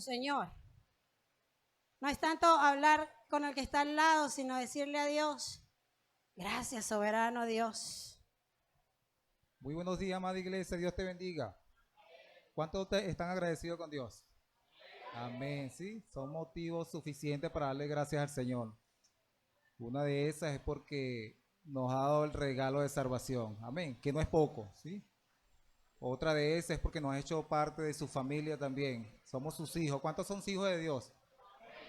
su Señor. No es tanto hablar con el que está al lado, sino decirle a Dios, gracias, soberano Dios. Muy buenos días, amada iglesia. Dios te bendiga. ¿Cuántos están agradecidos con Dios? Amén. Sí, son motivos suficientes para darle gracias al Señor. Una de esas es porque nos ha dado el regalo de salvación. Amén. Que no es poco, ¿sí? Otra de esas es porque nos ha hecho parte de su familia también. Somos sus hijos. ¿Cuántos son hijos de Dios?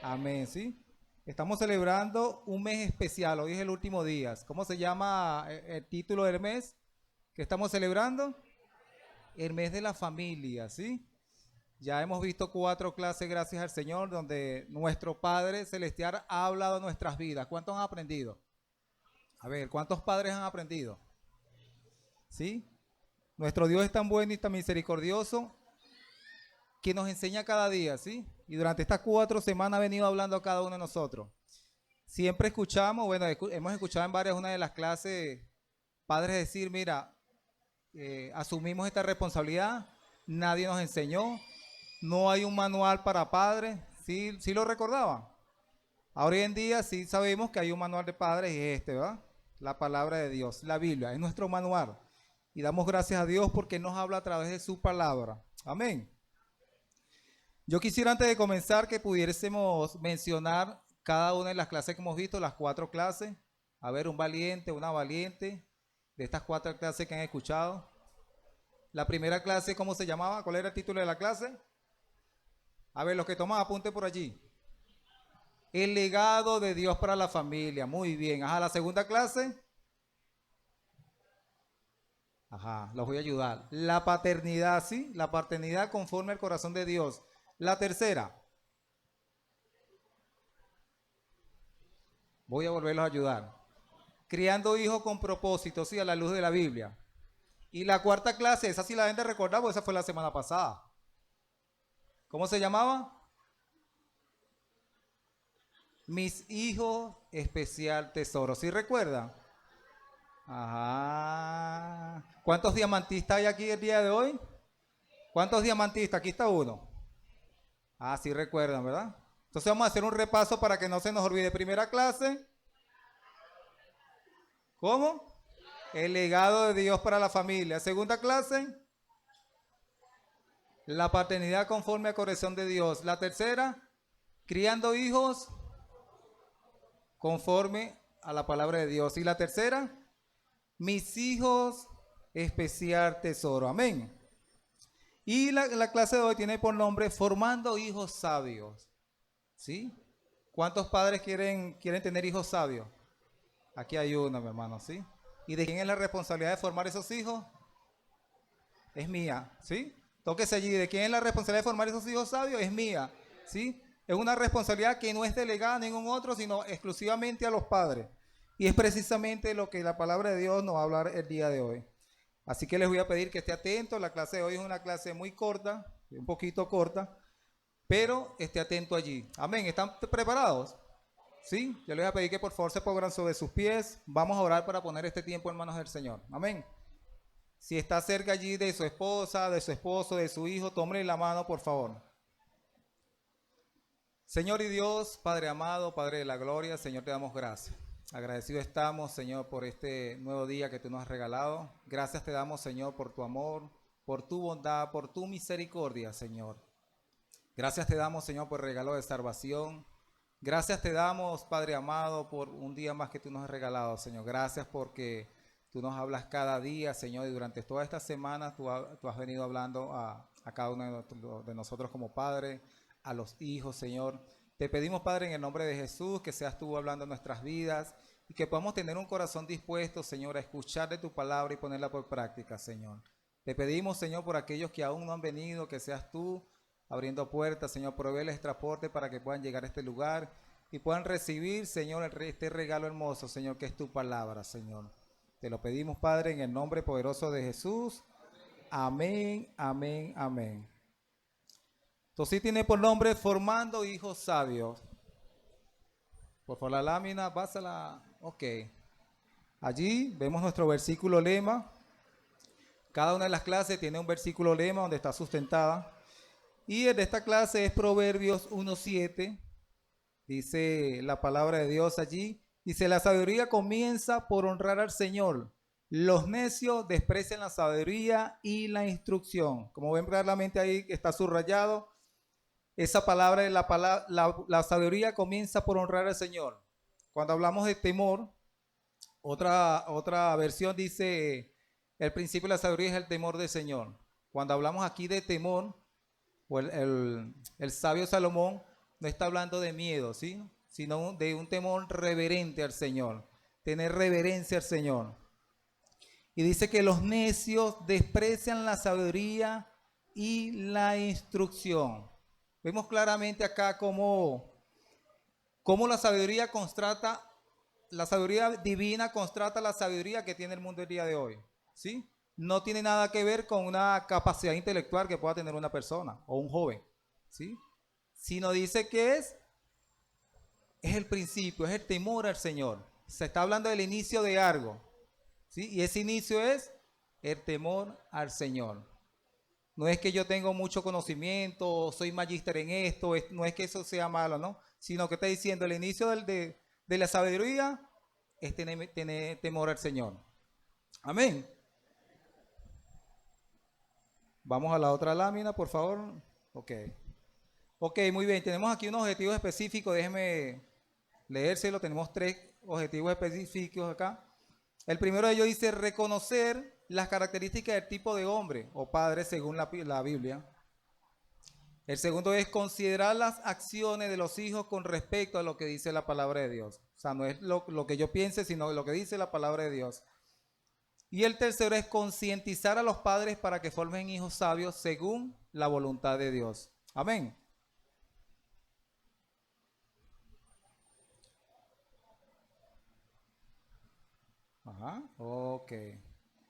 Amén, ¿sí? Estamos celebrando un mes especial. Hoy es el último día. ¿Cómo se llama el título del mes que estamos celebrando? El mes de la familia, ¿sí? Ya hemos visto 4 clases, gracias al Señor, donde nuestro Padre Celestial ha hablado de nuestras vidas. ¿Cuántos han aprendido? A ver, ¿cuántos padres han aprendido? ¿Sí? Nuestro Dios es tan bueno y tan misericordioso que nos enseña cada día, ¿sí? Y durante estas 4 semanas ha venido hablando a cada uno de nosotros. Siempre escuchamos, bueno, hemos escuchado en una de las clases, padres decir, mira, asumimos esta responsabilidad, nadie nos enseñó, no hay un manual para padres, ¿sí, sí lo recordaban? Ahora hoy en día sí sabemos que hay un manual de padres y es este, ¿verdad? La palabra de Dios, la Biblia, es nuestro manual. Y damos gracias a Dios porque nos habla a través de su palabra. Amén. Yo quisiera antes de comenzar que pudiésemos mencionar cada una de las clases que hemos visto, las 4 clases. A ver, un valiente, una valiente, de estas 4 clases que han escuchado. La primera clase, ¿cómo se llamaba? ¿Cuál era el título de la clase? A ver, los que toman apunte por allí. El legado de Dios para la familia. Muy bien. Ajá, la segunda clase. Ajá, los voy a ayudar. La paternidad, ¿sí? La paternidad conforme al corazón de Dios. La tercera. Voy a volverlos a ayudar. Criando hijos con propósito, ¿sí? A la luz de la Biblia. Y la cuarta clase, esa sí la gente recordaba, esa fue la semana pasada. ¿Cómo se llamaba? Mis hijos, especial tesoro. ¿Sí recuerdan? Ajá. ¿Cuántos diamantistas hay aquí el día de hoy? ¿Cuántos diamantistas? Aquí está uno. Ah, sí recuerdan, ¿verdad? Entonces vamos a hacer un repaso para que no se nos olvide. Primera clase. ¿Cómo? El legado de Dios para la familia. Segunda clase. La paternidad conforme al corazón de Dios. La tercera. Criando hijos conforme a la palabra de Dios. Y la tercera. Mis hijos, especial tesoro. Amén. Y la clase de hoy tiene por nombre Formando hijos sabios. ¿Sí? ¿Cuántos padres quieren tener hijos sabios? Aquí hay uno, mi hermano, ¿sí? ¿Y de quién es la responsabilidad de formar esos hijos? Es mía, ¿sí? Tóquese allí. ¿De quién es la responsabilidad de formar esos hijos sabios? Es mía, ¿sí? Es una responsabilidad que no es delegada a ningún otro, sino exclusivamente a los padres. Y es precisamente lo que la palabra de Dios nos va a hablar el día de hoy. Así que les voy a pedir que esté atento. La clase de hoy es una clase muy corta, un poquito corta, pero esté atento allí. Amén. ¿Están preparados? ¿Sí? Yo les voy a pedir que por favor se pongan sobre sus pies. Vamos a orar para poner este tiempo en manos del Señor. Amén. Si está cerca allí de su esposa, de su esposo, de su hijo, tómele la mano, por favor. Señor y Dios, Padre amado, Padre de la gloria, Señor, te damos gracias. Agradecidos estamos, Señor, por este nuevo día que tú nos has regalado. Gracias te damos, Señor, por tu amor, por tu bondad, por tu misericordia, Señor. Gracias te damos, Señor, por el regalo de salvación. Gracias te damos, Padre amado, por un día más que tú nos has regalado, Señor. Gracias porque tú nos hablas cada día, Señor, y durante toda esta semana tú has venido hablando a cada uno de nosotros como Padre, a los hijos, Señor. Te pedimos, Padre, en el nombre de Jesús, que seas tú hablando en nuestras vidas y que podamos tener un corazón dispuesto, Señor, a escuchar de tu palabra y ponerla por práctica, Señor. Te pedimos, Señor, por aquellos que aún no han venido, que seas tú abriendo puertas, Señor, proveerles transporte para que puedan llegar a este lugar y puedan recibir, Señor, este regalo hermoso, Señor, que es tu palabra, Señor. Te lo pedimos, Padre, en el nombre poderoso de Jesús. Amén, amén, amén. Entonces tiene por nombre Formando hijos sabios. Por favor, la lámina, pásala. Ok. Allí vemos nuestro versículo lema. Cada una de las clases tiene un versículo lema donde está sustentada. Y el de esta clase es Proverbios 1:7. Dice la palabra de Dios allí. Dice, la sabiduría comienza por honrar al Señor. Los necios desprecian la sabiduría y la instrucción. Como ven claramente ahí está subrayado, esa palabra, la sabiduría comienza por honrar al Señor. Cuando hablamos de temor, otra versión dice, el principio de la sabiduría es el temor del Señor. Cuando hablamos aquí de temor, o el sabio Salomón no está hablando de miedo, ¿sí? Sino de un temor reverente al Señor, tener reverencia al Señor. Y dice que los necios desprecian la sabiduría y la instrucción. Vemos claramente acá cómo la sabiduría constata, la sabiduría divina constata la sabiduría que tiene el mundo el día de hoy, ¿sí? No tiene nada que ver con una capacidad intelectual que pueda tener una persona o un joven, ¿sí? Sino dice que es el principio, es el temor al Señor. Se está hablando del inicio de algo, ¿sí? Y ese inicio es el temor al Señor. No es que yo tengo mucho conocimiento, soy magíster en esto, no es que eso sea malo, ¿no? Sino que está diciendo el inicio de la sabiduría es tener temor al Señor. Amén. Vamos a la otra lámina, por favor. Ok. Ok, muy bien. Tenemos aquí unos objetivos específicos. Déjeme leérselo. Tenemos 3 objetivos específicos acá. El primero de ellos dice reconocer las características del tipo de hombre o padre según la Biblia. El segundo es considerar las acciones de los hijos con respecto a lo que dice la palabra de Dios. O sea, no es lo que yo piense, sino lo que dice la palabra de Dios. Y el tercero es concientizar a los padres para que formen hijos sabios según la voluntad de Dios. Amén. Ajá, ok.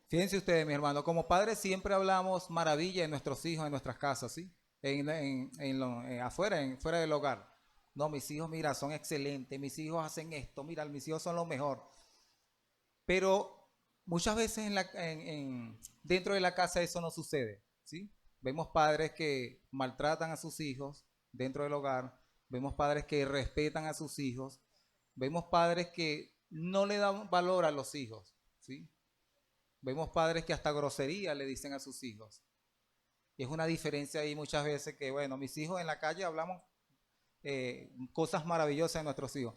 Fíjense ustedes, mi hermano, como padres siempre hablamos maravilla de nuestros hijos en nuestras casas, ¿sí? Afuera, fuera del hogar. No, mis hijos, mira, son excelentes, mis hijos hacen esto, mira, mis hijos son lo mejor. Pero muchas veces dentro de la casa eso no sucede, ¿sí? Vemos padres que maltratan a sus hijos dentro del hogar, vemos padres que respetan a sus hijos, vemos padres que no le dan valor a los hijos, ¿sí? Vemos padres que hasta grosería le dicen a sus hijos. Y es una diferencia ahí muchas veces que, bueno, mis hijos en la calle hablamos cosas maravillosas de nuestros hijos.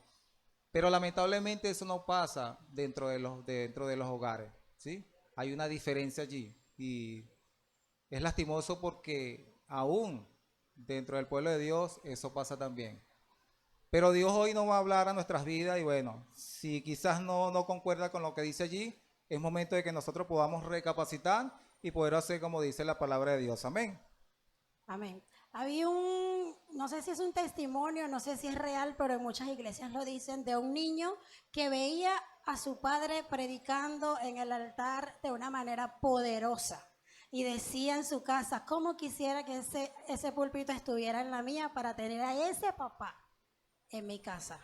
Pero lamentablemente eso no pasa dentro de los hogares, ¿sí? Hay una diferencia allí y es lastimoso porque aún dentro del pueblo de Dios eso pasa también. Pero Dios hoy nos va a hablar a nuestras vidas y bueno, si quizás no concuerda con lo que dice allí, es momento de que nosotros podamos recapacitar y poder hacer como dice la palabra de Dios. Amén. Amén. Había no sé si es un testimonio, no sé si es real, pero en muchas iglesias lo dicen, de un niño que veía a su padre predicando en el altar de una manera poderosa. Y decía en su casa, ¿cómo quisiera que ese púlpito estuviera en la mía para tener a ese papá en mi casa?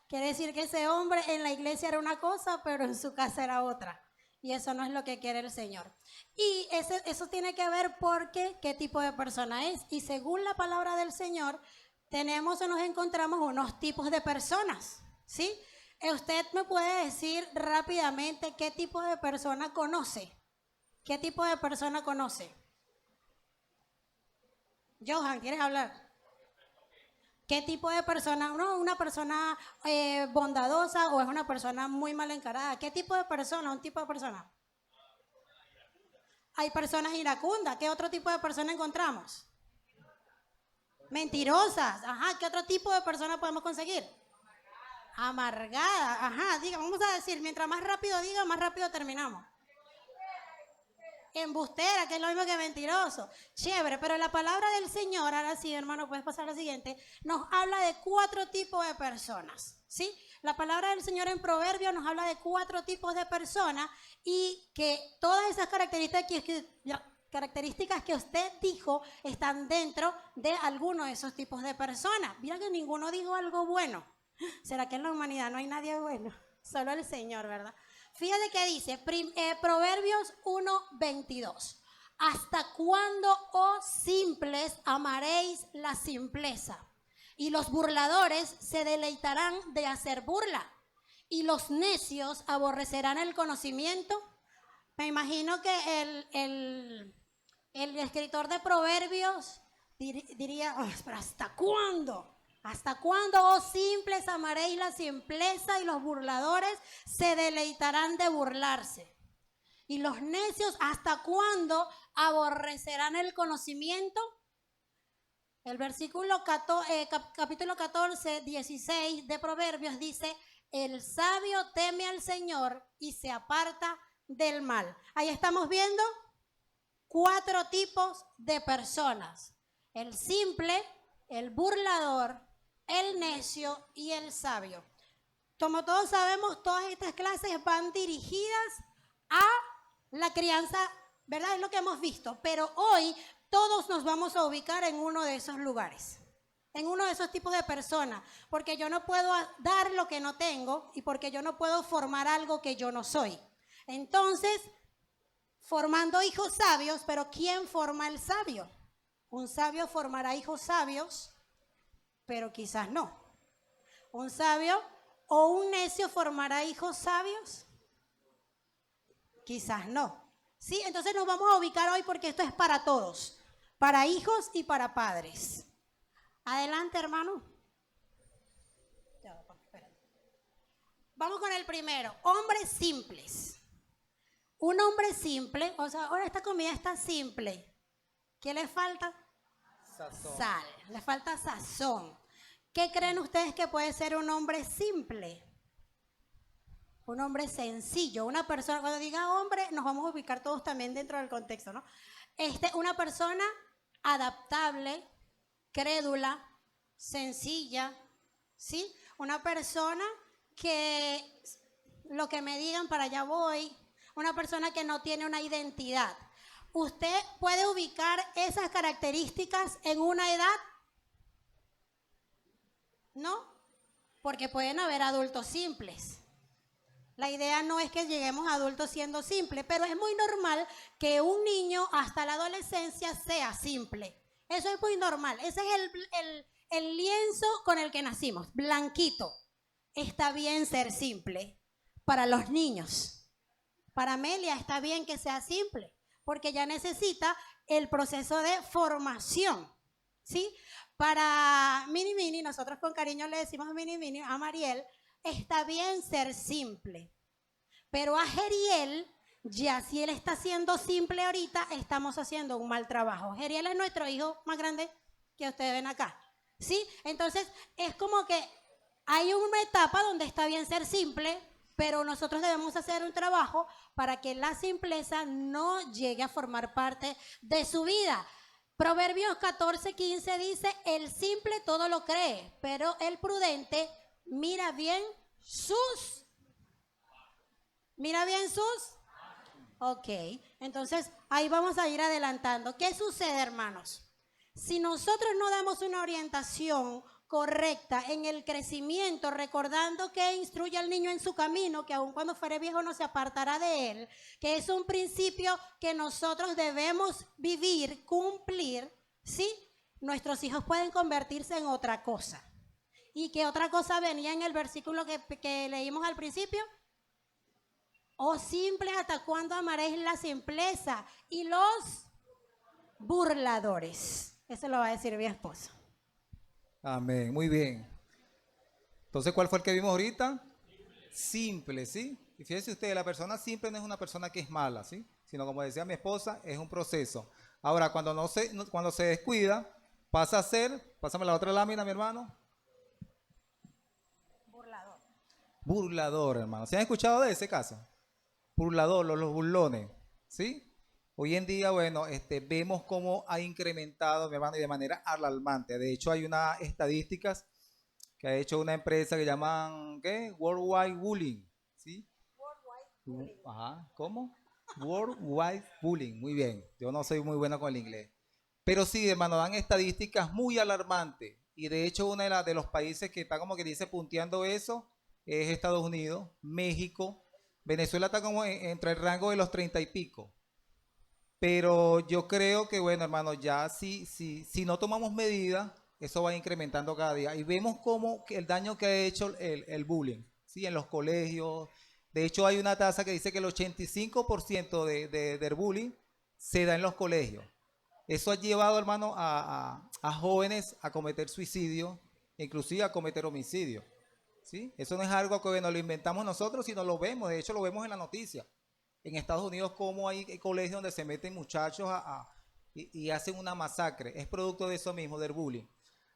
Quiere decir que ese hombre en la iglesia era una cosa, pero en su casa era otra. Y eso no es lo que quiere el Señor. Y eso tiene que ver porque qué tipo de persona es. Y según la palabra del Señor, tenemos o nos encontramos unos tipos de personas, ¿sí? Usted me puede decir rápidamente qué tipo de persona conoce. ¿Qué tipo de persona conoce? Johan, ¿quieres hablar? ¿Qué tipo de persona? ¿No? ¿Una persona bondadosa o es una persona muy mal encarada? ¿Qué tipo de persona? ¿Un tipo de persona? Hay personas iracundas. ¿Qué otro tipo de persona encontramos? Mentirosas. Ajá. ¿Qué otro tipo de persona podemos conseguir? Amargada. Ajá. Diga, vamos a decir, mientras más rápido diga, más rápido terminamos. Embustera, que es lo mismo que mentiroso. Chévere, pero la palabra del Señor, ahora sí, hermano, puedes pasar a la siguiente, nos habla de 4 tipos de personas, ¿sí? La palabra del Señor en Proverbios nos habla de 4 tipos de personas y que todas esas características que usted dijo están dentro de alguno de esos tipos de personas. Mira que ninguno dijo algo bueno. ¿Será que en la humanidad no hay nadie bueno? Solo el Señor, ¿verdad? Fíjate que dice, Proverbios 1:22. ¿Hasta cuándo, oh simples, amaréis la simpleza? Y los burladores se deleitarán de hacer burla, y los necios aborrecerán el conocimiento. Me imagino que el escritor de Proverbios diría, "Oh, pero ¿hasta cuándo? ¿Hasta cuándo, oh simples, amaréis la simpleza? Y los burladores se deleitarán de burlarse. Y los necios, ¿hasta cuándo aborrecerán el conocimiento?" El versículo capítulo 14, 16 de Proverbios dice, el sabio teme al Señor y se aparta del mal. Ahí estamos viendo 4 tipos de personas: el simple, el burlador, el necio y el sabio. Como todos sabemos, todas estas clases van dirigidas a la crianza, ¿verdad? Es lo que hemos visto, pero hoy todos nos vamos a ubicar en uno de esos lugares, en uno de esos tipos de personas, porque yo no puedo dar lo que no tengo y porque yo no puedo formar algo que yo no soy. Entonces, formando hijos sabios, pero ¿quién forma el sabio? Un sabio formará hijos sabios, pero quizás no. Un sabio o un necio formará hijos sabios, quizás no. ¿Sí? Entonces nos vamos a ubicar hoy porque esto es para todos, para hijos y para padres. Adelante, hermano. Vamos con el primero, hombres simples. Un hombre simple, o sea, ahora esta comida está simple. ¿Qué le falta? Sazón. Sal, le falta sazón. ¿Qué creen ustedes que puede ser un hombre simple? Un hombre sencillo, una persona, cuando diga hombre, nos vamos a ubicar todos también dentro del contexto, ¿no? Una persona adaptable, crédula, sencilla, ¿sí? Una persona que lo que me digan para allá voy, una persona que no tiene una identidad. ¿Usted puede ubicar esas características en una edad? ¿No? Porque pueden haber adultos simples. La idea no es que lleguemos a adultos siendo simples, pero es muy normal que un niño hasta la adolescencia sea simple. Eso es muy normal. Ese es el lienzo con el que nacimos, blanquito. Está bien ser simple para los niños. Para Amelia está bien que sea simple, porque ya necesita el proceso de formación, ¿sí? Para Mini, nosotros con cariño le decimos Mini, a Mariel, está bien ser simple. Pero a Jeriel, ya si él está siendo simple ahorita, estamos haciendo un mal trabajo. Jeriel es nuestro hijo más grande que ustedes ven acá, ¿sí? Entonces, es como que hay una etapa donde está bien ser simple, pero nosotros debemos hacer un trabajo para que la simpleza no llegue a formar parte de su vida. Proverbios 14:15 dice, el simple todo lo cree, pero el prudente mira bien sus... Ok, entonces ahí vamos a ir adelantando. ¿Qué sucede, hermanos? Si nosotros no damos una orientación correcta en el crecimiento, recordando que instruye al niño en su camino, que aun cuando fuere viejo no se apartará de él, que es un principio que nosotros debemos vivir, cumplir, ¿sí? Nuestros hijos pueden convertirse en otra cosa. ¿Y qué otra cosa venía en el versículo que leímos al principio? Oh simples, ¿hasta cuándo amaréis la simpleza? Y los burladores. Eso lo va a decir mi esposo. Amén, muy bien. Entonces, ¿cuál fue el que vimos ahorita? Simple, ¿sí? Y fíjense ustedes, la persona simple no es una persona que es mala, ¿sí? Sino, como decía mi esposa, es un proceso. Ahora, cuando se descuida, pasa a ser, pásame la otra lámina, mi hermano. Burlador. Burlador, hermano. ¿Se han escuchado de ese caso? Burlador, los burlones, ¿sí? Hoy en día, bueno, vemos cómo ha incrementado, mi hermano, y de manera alarmante. De hecho, hay unas estadísticas que ha hecho una empresa que llaman, ¿qué? Worldwide Bullying, ¿sí? Worldwide bullying. Ajá, ¿cómo? Worldwide Bullying, muy bien. Yo no soy muy bueno con el inglés. Pero sí, hermano, dan estadísticas muy alarmantes. Y de hecho, uno de los países que está como que dice punteando eso es Estados Unidos, México. Venezuela está como entre el rango de los 30 y pico. Pero yo creo que, bueno, hermano, ya si no tomamos medidas, eso va incrementando cada día. Y vemos cómo que el daño que ha hecho el bullying, ¿sí? En los colegios. De hecho, hay una tasa que dice que el 85% del bullying se da en los colegios. Eso ha llevado, hermano, a jóvenes a cometer suicidio, inclusive a cometer homicidio. ¿Sí? Eso no es algo que bueno, lo inventamos nosotros, sino lo vemos. De hecho, lo vemos en la noticia. En Estados Unidos, como hay colegios donde se meten muchachos y hacen una masacre. Es producto de eso mismo, del bullying.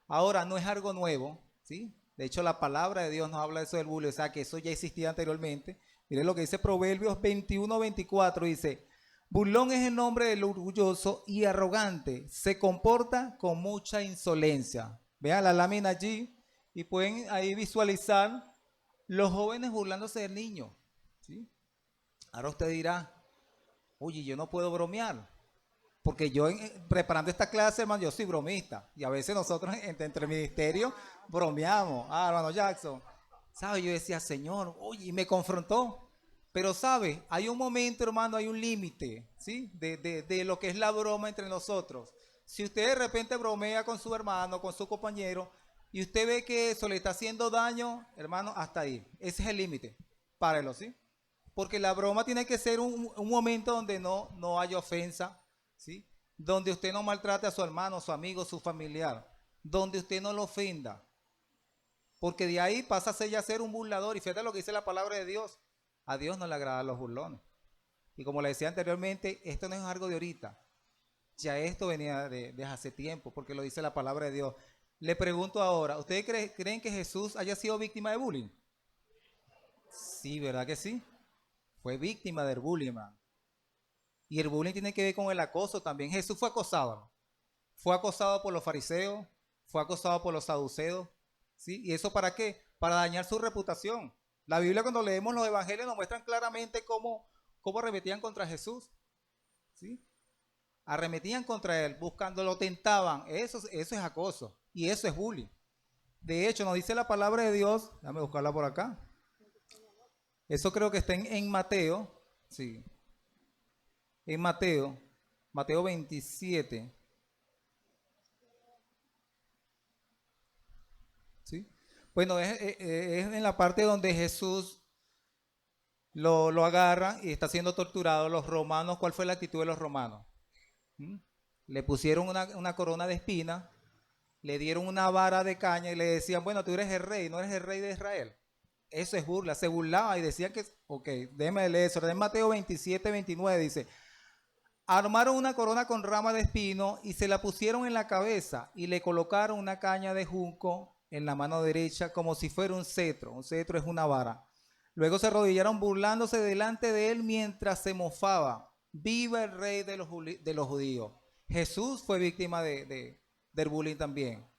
Ahora, no es algo nuevo, ¿sí? De hecho, la palabra de Dios nos habla de eso del bullying, o sea, que eso ya existía anteriormente. Miren lo que dice Proverbios 21-24, dice, burlón es el nombre del orgulloso y arrogante, se comporta con mucha insolencia. Vean la lámina allí y pueden ahí visualizar los jóvenes burlándose del niño, ¿sí? Ahora usted dirá, oye, yo no puedo bromear, porque yo preparando esta clase, hermano, yo soy bromista, y a veces nosotros entre el ministerio bromeamos. Ah, hermano Jackson, ¿sabe? Yo decía, Señor, oye, y me confrontó, pero ¿sabe? Hay un momento, hermano, hay un límite, ¿sí? De lo que es la broma entre nosotros. Si usted de repente bromea con su hermano, con su compañero, y usted ve que eso le está haciendo daño, hermano, hasta ahí. Ese es el límite. Párelo, ¿sí? Porque la broma tiene que ser un momento donde no haya ofensa, ¿sí? Donde usted no maltrate a su hermano, su amigo, su familiar. Donde usted no lo ofenda. Porque de ahí pasa a ser un burlador. Y fíjate lo que dice la palabra de Dios. A Dios no le agradan los burlones. Y como le decía anteriormente, esto no es algo de ahorita. Ya esto venía de hace tiempo, porque lo dice la palabra de Dios. Le pregunto ahora, ¿ustedes creen que Jesús haya sido víctima de bullying? Sí, ¿verdad que sí? Fue víctima del bullying, man. Y el bullying tiene que ver con el acoso también. Jesús fue acosado. Fue acosado por los fariseos, fue acosado por los saduceos. ¿Sí? ¿Y eso para qué? Para dañar su reputación. La Biblia, cuando leemos los evangelios, nos muestran claramente cómo arremetían contra Jesús. ¿Sí? Arremetían contra él, buscando, lo tentaban. Eso es acoso. Y eso es bullying. De hecho, nos dice la palabra de Dios. Déjame buscarla por acá. Eso creo que está en Mateo. Sí. En Mateo 27. ¿Sí? Bueno, es en la parte donde Jesús lo agarra y está siendo torturado. Los romanos, ¿cuál fue la actitud de los romanos? ¿Mm? Le pusieron una corona de espinas, le dieron una vara de caña y le decían, bueno, tú eres el rey, no eres el rey de Israel. Eso es burla, se burlaba y decían que, ok, déjeme leer eso. En Mateo 27-29 dice, armaron una corona con rama de espino y se la pusieron en la cabeza y le colocaron una caña de junco en la mano derecha como si fuera un cetro. Un cetro es una vara. Luego se arrodillaron burlándose delante de él mientras se mofaba. Viva el rey de los judíos. Jesús fue víctima del bullying también.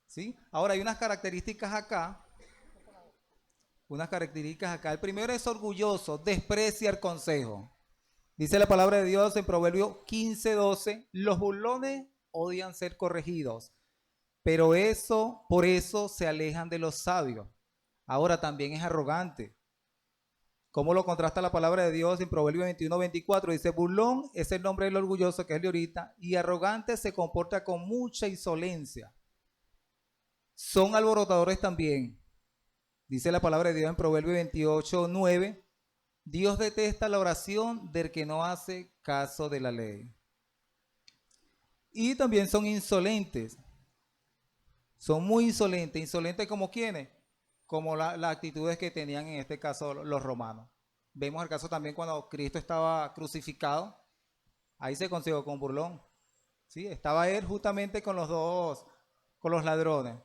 ¿Sí? Ahora hay unas características acá. El primero es orgulloso, desprecia el consejo. Dice la palabra de Dios en Proverbios 15:12, los burlones odian ser corregidos, pero por eso se alejan de los sabios. Ahora también es arrogante. ¿Cómo lo contrasta la palabra de Dios en Proverbios 21-24? Dice, burlón es el nombre del orgulloso, que es de ahorita, y arrogante se comporta con mucha insolencia. Son alborotadores también. Dice la palabra de Dios en Proverbios 28:9. Dios detesta la oración del que no hace caso de la ley. Y también son insolentes. Son muy insolentes. ¿Insolentes como quiénes? Como las actitudes que tenían en este caso los romanos. Vemos el caso también cuando Cristo estaba crucificado. Ahí se consiguió con burlón. ¿Sí? Estaba él justamente con los ladrones.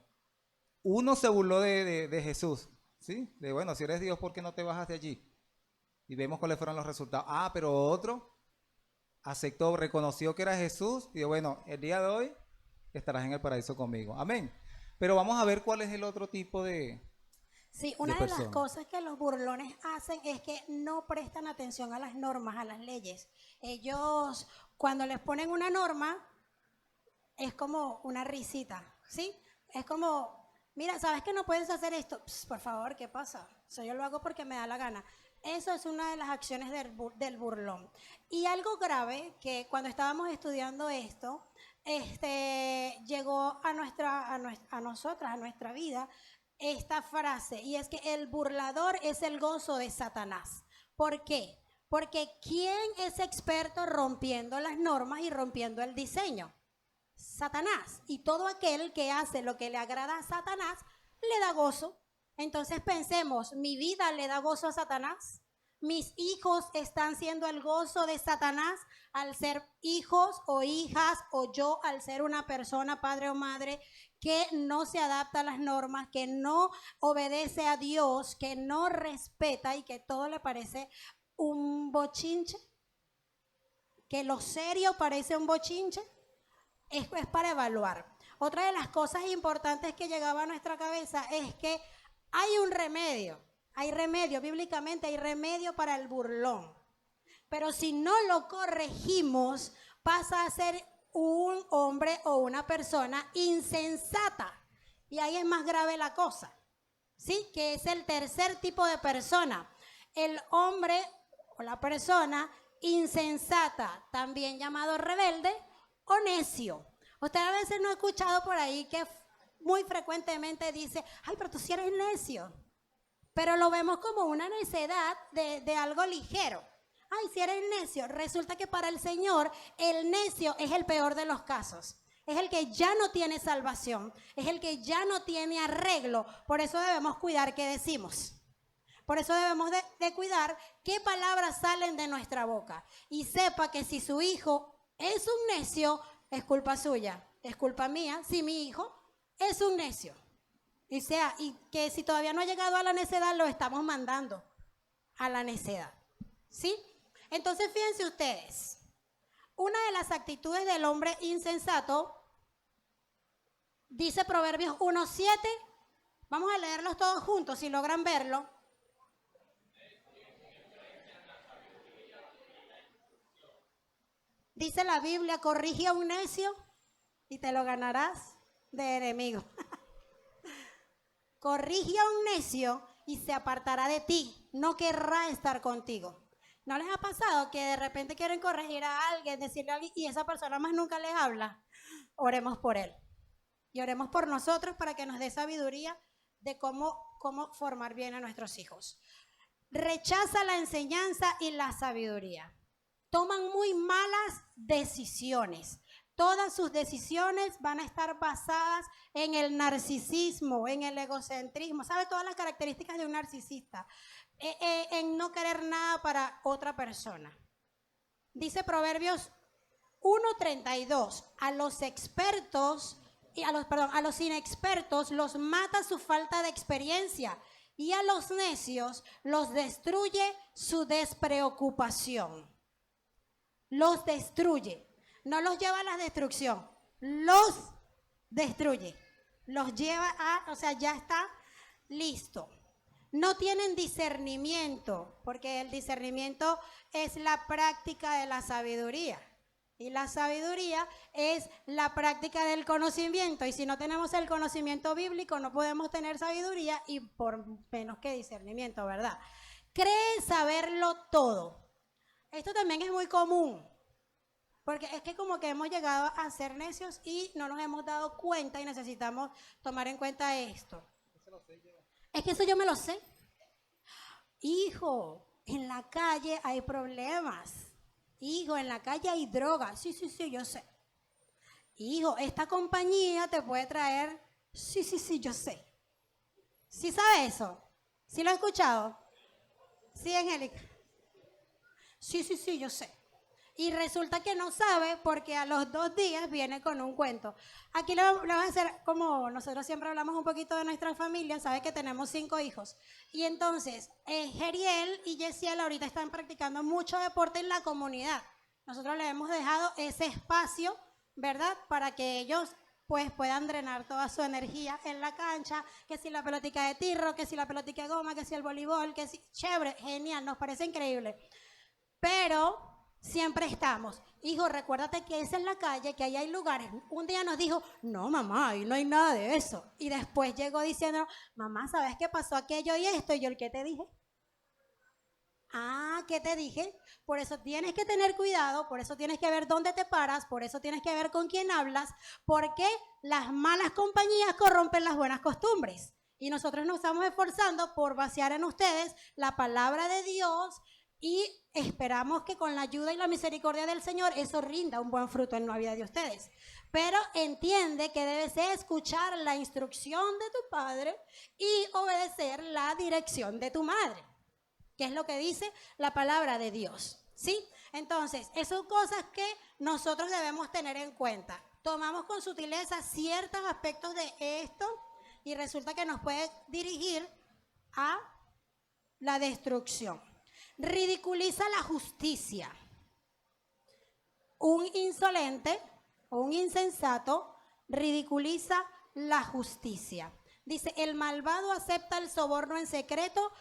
Uno se burló de Jesús. ¿Sí? De bueno, si eres Dios, ¿por qué no te bajas de allí? Y vemos cuáles fueron los resultados. Ah, pero otro aceptó, reconoció que era Jesús y dijo, bueno, el día de hoy estarás en el paraíso conmigo. Amén. Pero vamos a ver cuál es el otro tipo Sí, una de las personas. cosas que los burlones hacen es que no prestan atención a las normas, a las leyes. Ellos, cuando les ponen una norma, es como una risita, ¿sí? Es como, mira, ¿sabes que no puedes hacer esto? Pss, por favor, ¿qué pasa? Yo lo hago porque me da la gana. Eso es una de las acciones del burlón. Y algo grave que cuando estábamos estudiando esto, llegó a nosotras, a nuestra vida, esta frase, y es que el burlador es el gozo de Satanás. ¿Por qué? Porque ¿quién es experto rompiendo las normas y rompiendo el diseño? Satanás. Y todo aquel que hace lo que le agrada a Satanás, le da gozo. Entonces pensemos, ¿mi vida le da gozo a Satanás? ¿Mis hijos están siendo el gozo de Satanás al ser hijos o hijas, o yo al ser una persona, padre o madre, que no se adapta a las normas, que no obedece a Dios, que no respeta y que todo le parece un bochinche? ¿Que lo serio parece un bochinche? Es para evaluar. Otra de las cosas importantes que llegaba a nuestra cabeza es que hay un remedio. Hay remedio, bíblicamente hay remedio para el burlón. Pero si no lo corregimos, pasa a ser un hombre o una persona insensata. Y ahí es más grave la cosa, ¿sí? Que es el tercer tipo de persona. El hombre o la persona insensata, también llamado rebelde o necio. Usted a veces no ha escuchado por ahí que muy frecuentemente dice, ay, pero tú sí eres necio. Pero lo vemos como una necedad de algo ligero. Ay, si eres necio. Resulta que para el Señor el necio es el peor de los casos. Es el que ya no tiene salvación. Es el que ya no tiene arreglo. Por eso debemos cuidar qué decimos. Por eso debemos de cuidar qué palabras salen de nuestra boca. Y sepa que si su hijo es un necio, es culpa suya, es culpa mía. Si mi hijo es un necio. Y que si todavía no ha llegado a la necedad, lo estamos mandando a la necedad. ¿Sí? Entonces, fíjense ustedes. Una de las actitudes del hombre insensato, dice Proverbios 1:7. Vamos a leerlos todos juntos, si logran verlo. Dice la Biblia, corrige a un necio y te lo ganarás de enemigo. Corrige a un necio y se apartará de ti, no querrá estar contigo. ¿No les ha pasado que de repente quieren corregir a alguien, decirle a alguien, y esa persona más nunca les habla? Oremos por él. Y oremos por nosotros para que nos dé sabiduría de cómo formar bien a nuestros hijos. Rechaza la enseñanza y la sabiduría. Toman muy malas decisiones. Todas sus decisiones van a estar basadas en el narcisismo, en el egocentrismo. ¿Sabe todas las características de un narcisista? En no querer nada para otra persona. Dice Proverbios 1:32, a los inexpertos los mata su falta de experiencia y a los necios los destruye su despreocupación. Los destruye. No los lleva a la destrucción, los destruye. Los lleva ya está listo. No tienen discernimiento, porque el discernimiento es la práctica de la sabiduría. Y la sabiduría es la práctica del conocimiento. Y si no tenemos el conocimiento bíblico, no podemos tener sabiduría y por menos que discernimiento, ¿verdad? Cree saberlo todo. Esto también es muy común. Porque es que como que hemos llegado a ser necios y no nos hemos dado cuenta y necesitamos tomar en cuenta esto. Es que eso yo me lo sé. Hijo, en la calle hay problemas. Hijo, en la calle hay drogas. Sí, yo sé. Hijo, esta compañía te puede traer. Sí, yo sé. ¿Sí sabe eso? ¿Sí lo ha escuchado? Sí, Angélica. Sí, yo sé. Y resulta que no sabe porque a los 2 días viene con un cuento. Aquí le vamos a hacer, como nosotros siempre hablamos un poquito de nuestra familia, sabe que tenemos 5 hijos. Y entonces, Geriel y Yesiel ahorita están practicando mucho deporte en la comunidad. Nosotros le hemos dejado ese espacio, ¿verdad? Para que ellos pues puedan drenar toda su energía en la cancha, que si la pelotica de tirro, que si la pelotica de goma, que si el voleibol, que si... Chévere, genial, nos parece increíble. Pero... siempre estamos, hijo, recuérdate que esa es la calle, que ahí hay lugares. Un día nos dijo, no mamá, ahí no hay nada de eso. Y después llegó diciendo, mamá, ¿sabes qué pasó aquello y esto? Y yo, ¿el qué te dije? Ah, ¿qué te dije? Por eso tienes que tener cuidado, por eso tienes que ver dónde te paras, por eso tienes que ver con quién hablas, porque las malas compañías corrompen las buenas costumbres. Y nosotros nos estamos esforzando por vaciar en ustedes la palabra de Dios y esperamos que con la ayuda y la misericordia del Señor eso rinda un buen fruto en la vida de ustedes. Pero entiende que debes escuchar la instrucción de tu padre y obedecer la dirección de tu madre, que es lo que dice la palabra de Dios, ¿sí? Entonces, esas son cosas que nosotros debemos tener en cuenta. Tomamos con sutileza ciertos aspectos de esto y resulta que nos puede dirigir a la destrucción. Ridiculiza la justicia. Un insolente o un insensato ridiculiza la justicia. Dice, el malvado acepta el soborno en secreto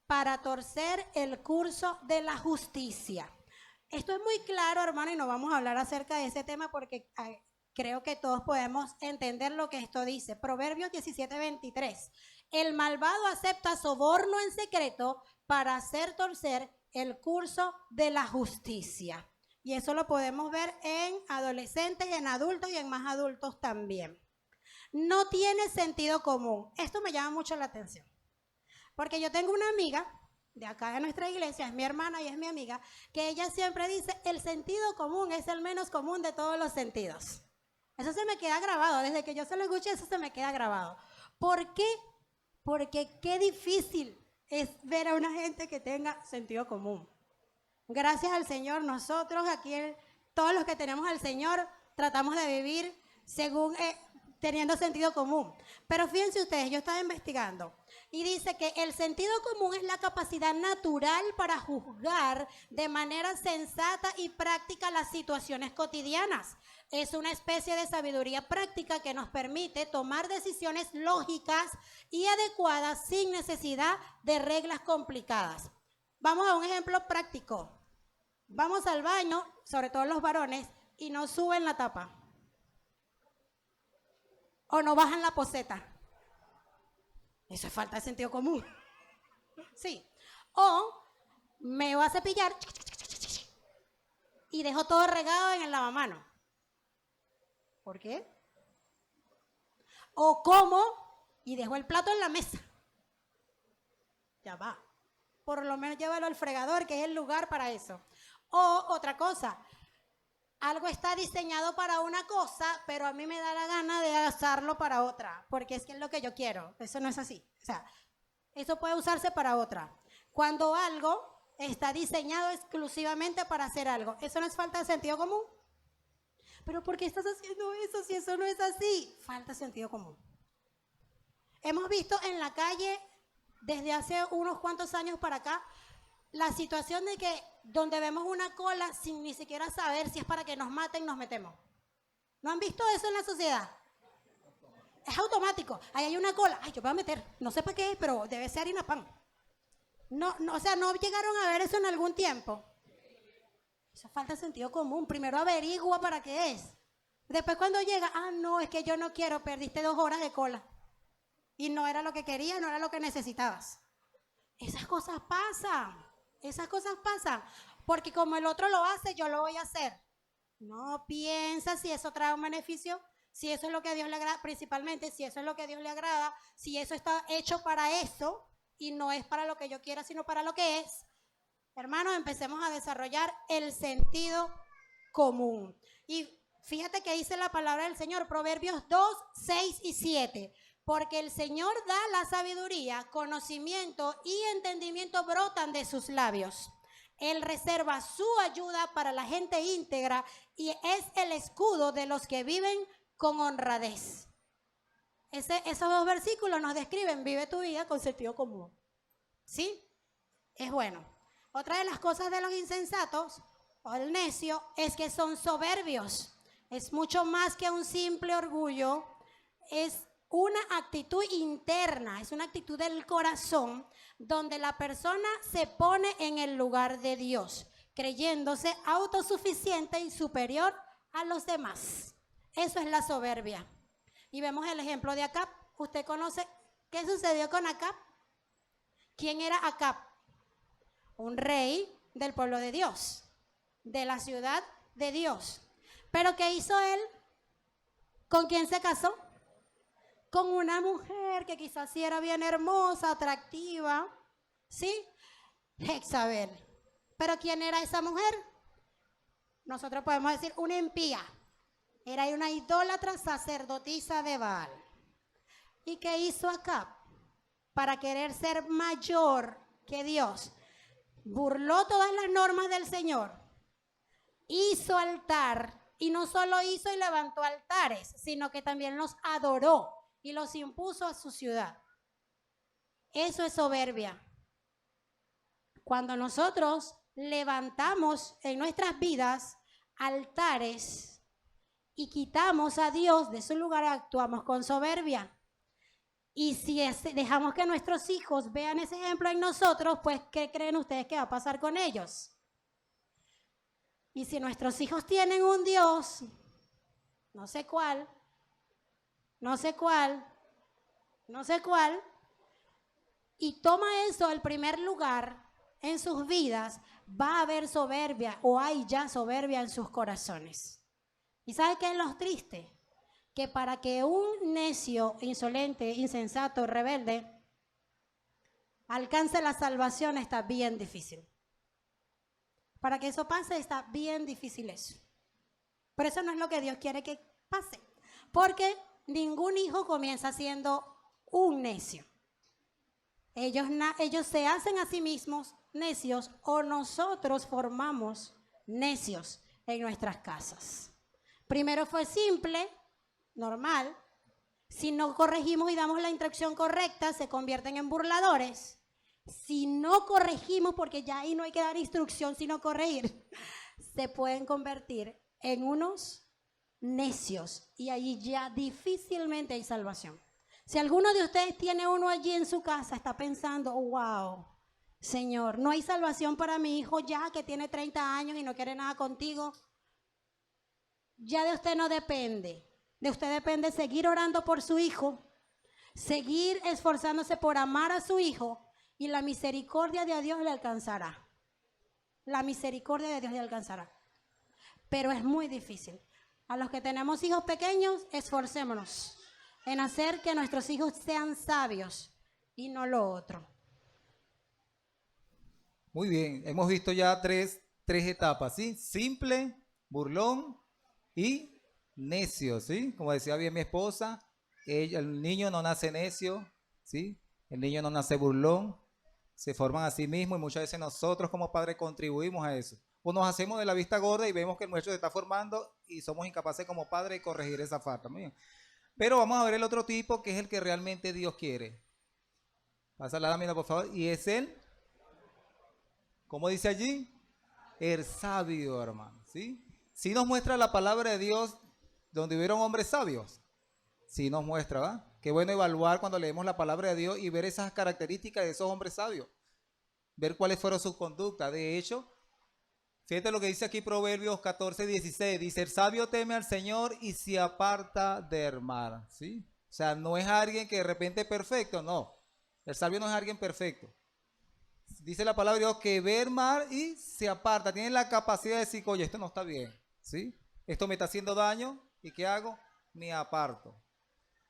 para torcer el curso de la justicia. Esto es muy claro, hermano, y no vamos a hablar acerca de ese tema porque creo que todos podemos entender lo que esto dice. Proverbios 17:23. El malvado acepta soborno en secreto para hacer torcer el curso de la justicia. Y eso lo podemos ver en adolescentes, en adultos y en más adultos también. No tiene sentido común. Esto me llama mucho la atención. Porque yo tengo una amiga de acá de nuestra iglesia, es mi hermana y es mi amiga, que ella siempre dice, el sentido común es el menos común de todos los sentidos. Eso se me queda grabado, desde que yo se lo escuché, eso se me queda grabado. ¿Por qué? Porque qué difícil es ver a una gente que tenga sentido común. Gracias al Señor, nosotros aquí, todos los que tenemos al Señor, tratamos de vivir según teniendo sentido común. Pero fíjense ustedes, yo estaba investigando y dice que el sentido común es la capacidad natural para juzgar de manera sensata y práctica las situaciones cotidianas. Es una especie de sabiduría práctica que nos permite tomar decisiones lógicas y adecuadas sin necesidad de reglas complicadas. Vamos a un ejemplo práctico. Vamos al baño, sobre todo los varones, y no suben la tapa. O no bajan la poseta. Eso es falta de sentido común. Sí. O me voy a cepillar y dejo todo regado en el lavamano. ¿Por qué? O como y dejo el plato en la mesa. Ya va. Por lo menos llévalo al fregador, que es el lugar para eso. O otra cosa, algo está diseñado para una cosa, pero a mí me da la gana de usarlo para otra, porque es que es lo que yo quiero. Eso no es así. O sea, eso puede usarse para otra. Cuando algo está diseñado exclusivamente para hacer algo, ¿eso no es falta de sentido común? ¿Pero por qué estás haciendo eso si eso no es así? Falta de sentido común. Hemos visto en la calle, desde hace unos cuantos años para acá, la situación de que donde vemos una cola sin ni siquiera saber si es para que nos maten, nos metemos. ¿No han visto eso en la sociedad? Es automático. Ahí hay una cola. Ay, yo me voy a meter. No sé para qué es, pero debe ser harina pan. No, o sea, ¿no llegaron a ver eso en algún tiempo? Eso falta de sentido común. Primero averigua para qué es. Después cuando llega, no, es que yo no quiero, perdiste 2 horas de cola. Y no era lo que querías, no era lo que necesitabas. Esas cosas pasan. Esas cosas pasan, porque como el otro lo hace, yo lo voy a hacer. No piensa si eso trae un beneficio, si eso es lo que a Dios le agrada, principalmente si eso es lo que a Dios le agrada, si eso está hecho para eso y no es para lo que yo quiera, sino para lo que es. Hermanos, empecemos a desarrollar el sentido común. Y fíjate que dice la palabra del Señor, Proverbios 2, 6 y 7. Porque el Señor da la sabiduría, conocimiento y entendimiento brotan de sus labios. Él reserva su ayuda para la gente íntegra y es el escudo de los que viven con honradez. Esos 2 versículos nos describen, vive tu vida con sentido común. ¿Sí? Es bueno. Otra de las cosas de los insensatos o el necio es que son soberbios. Es mucho más que un simple orgullo. Es una actitud interna, es una actitud del corazón donde la persona se pone en el lugar de Dios, creyéndose autosuficiente y superior a los demás. Eso es la soberbia. Y vemos el ejemplo de Acab. ¿Usted conoce qué sucedió con Acab? ¿Quién era Acab? un rey del pueblo de Dios, de la ciudad de Dios. Pero ¿qué hizo él? ¿Con quién se casó? Con una mujer que quizás sí era bien hermosa, atractiva, ¿sí? Jezabel. ¿Pero quién era esa mujer? Nosotros podemos decir una impía. Era una idólatra sacerdotisa de Baal. ¿Y qué hizo Acab? Para querer ser mayor que Dios, burló todas las normas del Señor, hizo altar, y no solo hizo y levantó altares, sino que también los adoró y los impuso a su ciudad. Eso es soberbia. Cuando nosotros levantamos en nuestras vidas altares y quitamos a Dios de su lugar, actuamos con soberbia. Y si dejamos que nuestros hijos vean ese ejemplo en nosotros, pues ¿qué creen ustedes que va a pasar con ellos? Y si nuestros hijos tienen un Dios, no sé cuál, y toma eso al primer lugar en sus vidas, va a haber soberbia, o hay ya soberbia en sus corazones. ¿Y sabe qué es lo triste? Que para que un necio, insolente, insensato, rebelde alcance la salvación está bien difícil. Para que eso pase está bien difícil eso. Pero eso no es lo que Dios quiere que pase. Porque ningún hijo comienza siendo un necio. Ellos se hacen a sí mismos necios, o nosotros formamos necios en nuestras casas. Primero fue simple, normal. Si no corregimos y damos la instrucción correcta, se convierten en burladores. Si no corregimos, porque ya ahí no hay que dar instrucción, sino corregir, se pueden convertir en unos necios, y allí ya difícilmente hay salvación. Si alguno de ustedes tiene uno allí en su casa, está pensando, oh, wow, Señor, no hay salvación para mi hijo ya que tiene 30 años y no quiere nada contigo. Ya de usted no depende. De usted depende seguir orando por su hijo, seguir esforzándose por amar a su hijo, y la misericordia de Dios le alcanzará. La misericordia de Dios le alcanzará. Pero es muy difícil. A los que tenemos hijos pequeños, esforcémonos en hacer que nuestros hijos sean sabios y no lo otro. Muy bien, hemos visto ya tres etapas, ¿sí? Simple, burlón y necio, ¿sí? Como decía bien mi esposa, el niño no nace necio, ¿sí? El niño no nace burlón, se forman a sí mismos, y muchas veces nosotros como padres contribuimos a eso. O nos hacemos de la vista gorda y vemos que el muchacho se está formando y somos incapaces como padres de corregir esa falta. Muy bien. Pero vamos a ver el otro tipo, que es el que realmente Dios quiere. Pasa la lámina, por favor. Y es él, ¿cómo dice allí? El sabio, hermano, ¿sí? Sí nos muestra la palabra de Dios donde hubieron hombres sabios. Sí nos muestra, ¿va? Qué bueno evaluar cuando leemos la palabra de Dios y ver esas características de esos hombres sabios. Ver cuáles fueron sus conductas. De hecho, fíjate lo que dice aquí Proverbios 14:16. Dice, el sabio teme al Señor y se aparta del mal, ¿sí? O sea, no es alguien que de repente es perfecto, no. El sabio no es alguien perfecto. Dice la palabra de Dios que ve el mal y se aparta. Tiene la capacidad de decir, oye, esto no está bien, ¿sí? Esto me está haciendo daño, ¿y qué hago? Me aparto.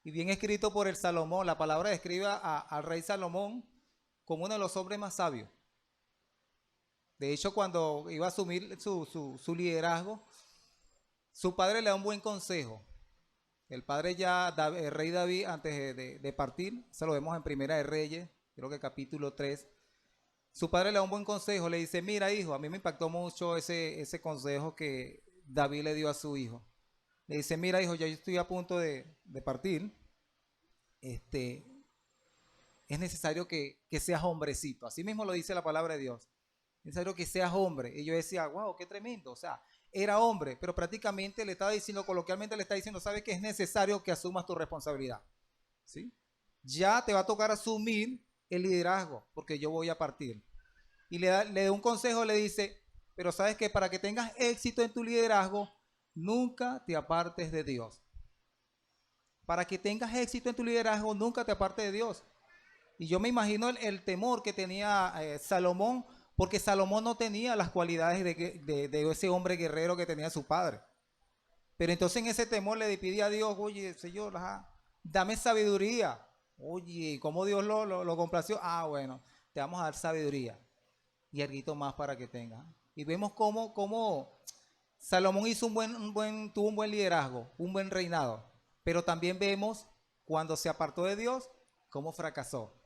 Y bien escrito por el Salomón, la palabra describe al rey Salomón como uno de los hombres más sabios. De hecho, cuando iba a asumir su liderazgo, su padre le da un buen consejo. El padre ya, el rey David, antes de partir, se lo vemos en Primera de Reyes, creo que capítulo 3. Su padre le da un buen consejo, le dice, mira hijo, a mí me impactó mucho ese consejo que David le dio a su hijo. Le dice, mira hijo, ya yo estoy a punto de partir, es necesario que seas hombrecito. Así mismo lo dice la palabra de Dios. Es necesario que seas hombre. Y yo decía, wow, qué tremendo. O sea, era hombre, pero prácticamente le estaba diciendo, coloquialmente le está diciendo, sabes que es necesario que asumas tu responsabilidad, ¿sí? Ya te va a tocar asumir el liderazgo, porque yo voy a partir. Y le da un consejo, le dice, pero sabes que para que tengas éxito en tu liderazgo, nunca te apartes de Dios. Para que tengas éxito en tu liderazgo, nunca te apartes de Dios. Y yo me imagino el temor que tenía Salomón porque Salomón no tenía las cualidades de ese hombre guerrero que tenía su padre. Pero entonces en ese temor le pide a Dios, oye, Señor, dame sabiduría. Oye, ¿cómo Dios lo complació? Ah, bueno, te vamos a dar sabiduría y algo más para que tengas. Y vemos cómo Salomón hizo tuvo un buen liderazgo, un buen reinado. Pero también vemos cuando se apartó de Dios, cómo fracasó.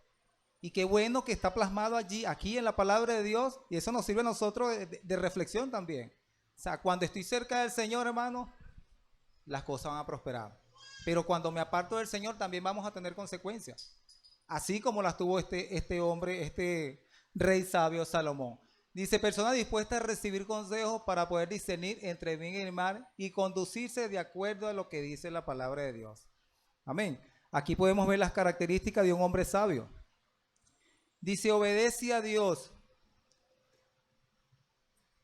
Y qué bueno que está plasmado aquí en la palabra de Dios, y eso nos sirve a nosotros de reflexión también. O sea, cuando estoy cerca del Señor, hermano, las cosas van a prosperar. Pero cuando me aparto del Señor, también vamos a tener consecuencias. Así como las tuvo este hombre, este rey sabio Salomón. Dice, persona dispuesta a recibir consejos para poder discernir entre el bien y el mal y conducirse de acuerdo a lo que dice la palabra de Dios. Amén. Aquí podemos ver las características de un hombre sabio. Dice, obedece a Dios.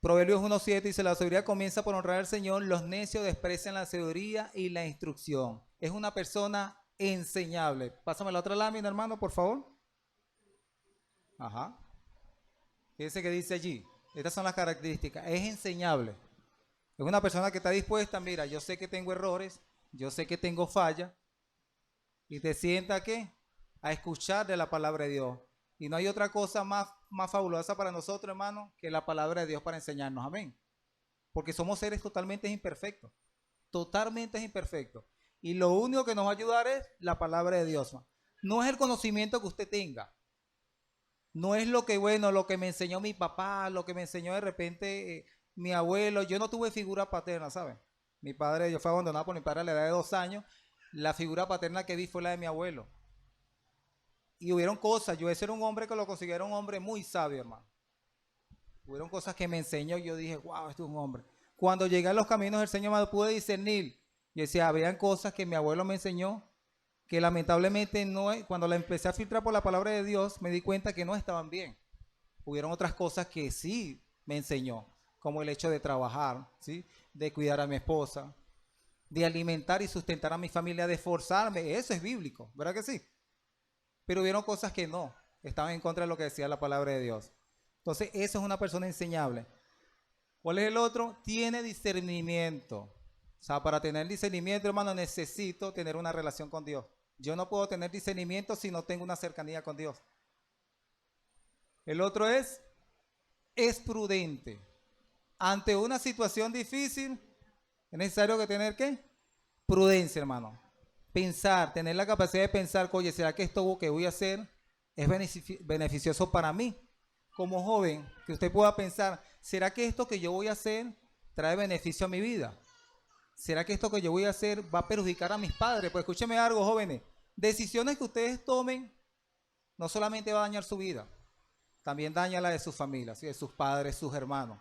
Proverbios 1:7 dice, la sabiduría comienza por honrar al Señor, los necios desprecian la sabiduría y la instrucción. Es una persona enseñable. Pásame la otra lámina, hermano, por favor. Ajá. Fíjense que dice allí. Estas son las características. Es enseñable. Es una persona que está dispuesta, mira, yo sé que tengo errores, yo sé que tengo fallas, y te sienta ¿qué? A escuchar de la palabra de Dios. Y no hay otra cosa más fabulosa para nosotros, hermano, que la palabra de Dios para enseñarnos. Amén. Porque somos seres totalmente imperfectos. Totalmente imperfectos. Y lo único que nos va a ayudar es la palabra de Dios. No es el conocimiento que usted tenga. No es lo que me enseñó mi papá, lo que me enseñó de repente mi abuelo. Yo no tuve figura paterna, ¿sabes? Yo fui abandonado por mi padre a la edad de 2 años. La figura paterna que vi fue la de mi abuelo. Y hubieron cosas, ese era un hombre que lo considero un hombre muy sabio, hermano. Hubieron cosas que me enseñó y yo dije, wow, este es un hombre. Cuando llegué a los caminos del Señor, me pude discernir. Yo decía, habían cosas que mi abuelo me enseñó que lamentablemente cuando la empecé a filtrar por la palabra de Dios, me di cuenta que no estaban bien. Hubieron otras cosas que sí me enseñó, como el hecho de trabajar, ¿sí? De cuidar a mi esposa, de alimentar y sustentar a mi familia, de esforzarme. Eso es bíblico, ¿verdad que sí? Pero hubieron cosas que no, estaban en contra de lo que decía la palabra de Dios. Entonces, eso es una persona enseñable. ¿Cuál es el otro? Tiene discernimiento. O sea, para tener discernimiento, hermano, necesito tener una relación con Dios. Yo no puedo tener discernimiento si no tengo una cercanía con Dios. El otro es prudente. Ante una situación difícil, es necesario que tener, ¿qué? Prudencia, hermano. Pensar, tener la capacidad de pensar, oye, ¿será que esto que voy a hacer es beneficioso para mí? Como joven, que usted pueda pensar, ¿será que esto que yo voy a hacer trae beneficio a mi vida? ¿Será que esto que yo voy a hacer va a perjudicar a mis padres? Pues escúcheme algo, jóvenes. Decisiones que ustedes tomen no solamente va a dañar su vida, también daña la de sus familias, ¿sí? De sus padres, sus hermanos.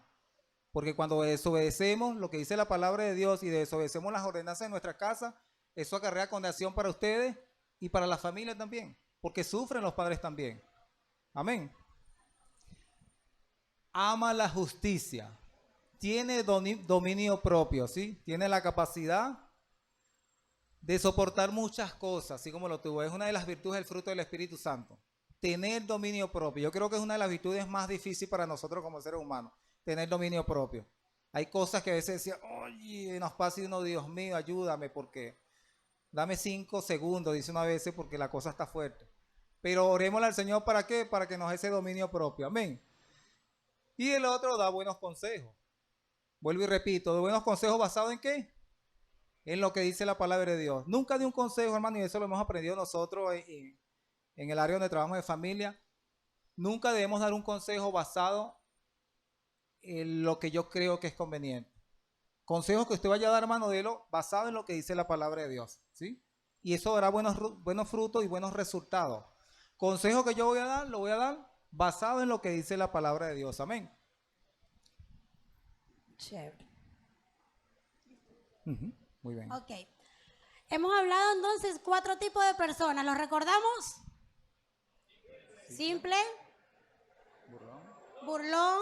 Porque cuando desobedecemos lo que dice la palabra de Dios y desobedecemos las ordenanzas de nuestra casa, eso acarrea condenación para ustedes y para la familia también, porque sufren los padres también. Amén. Ama la justicia. Tiene dominio propio, ¿sí? Tiene la capacidad de soportar muchas cosas, así como lo tuvo. Es una de las virtudes del fruto del Espíritu Santo. Tener dominio propio. Yo creo que es una de las virtudes más difíciles para nosotros como seres humanos. Tener dominio propio. Hay cosas que a veces decía, oye, nos pasa y uno, Dios mío, ayúdame, porque dame 5 segundos, dice una vez, porque la cosa está fuerte. Pero orémosle al Señor, ¿para qué? Para que nos dé ese dominio propio. Amén. Y el otro da buenos consejos. Vuelvo y repito, de buenos consejos basados en ¿qué? En lo que dice la palabra de Dios. Nunca de un consejo, hermano, y eso lo hemos aprendido nosotros en el área donde trabajamos de familia. Nunca debemos dar un consejo basado en lo que yo creo que es conveniente. Consejos que usted vaya a dar, hermano, délo basado en lo que dice la palabra de Dios, ¿sí? Y eso dará buenos frutos y buenos resultados. Consejos que yo voy a dar, lo voy a dar basado en lo que dice la palabra de Dios. Amén. Chévere. Muy bien. Ok. Hemos hablado entonces 4 tipos de personas. ¿Los recordamos? Simple. Burlón.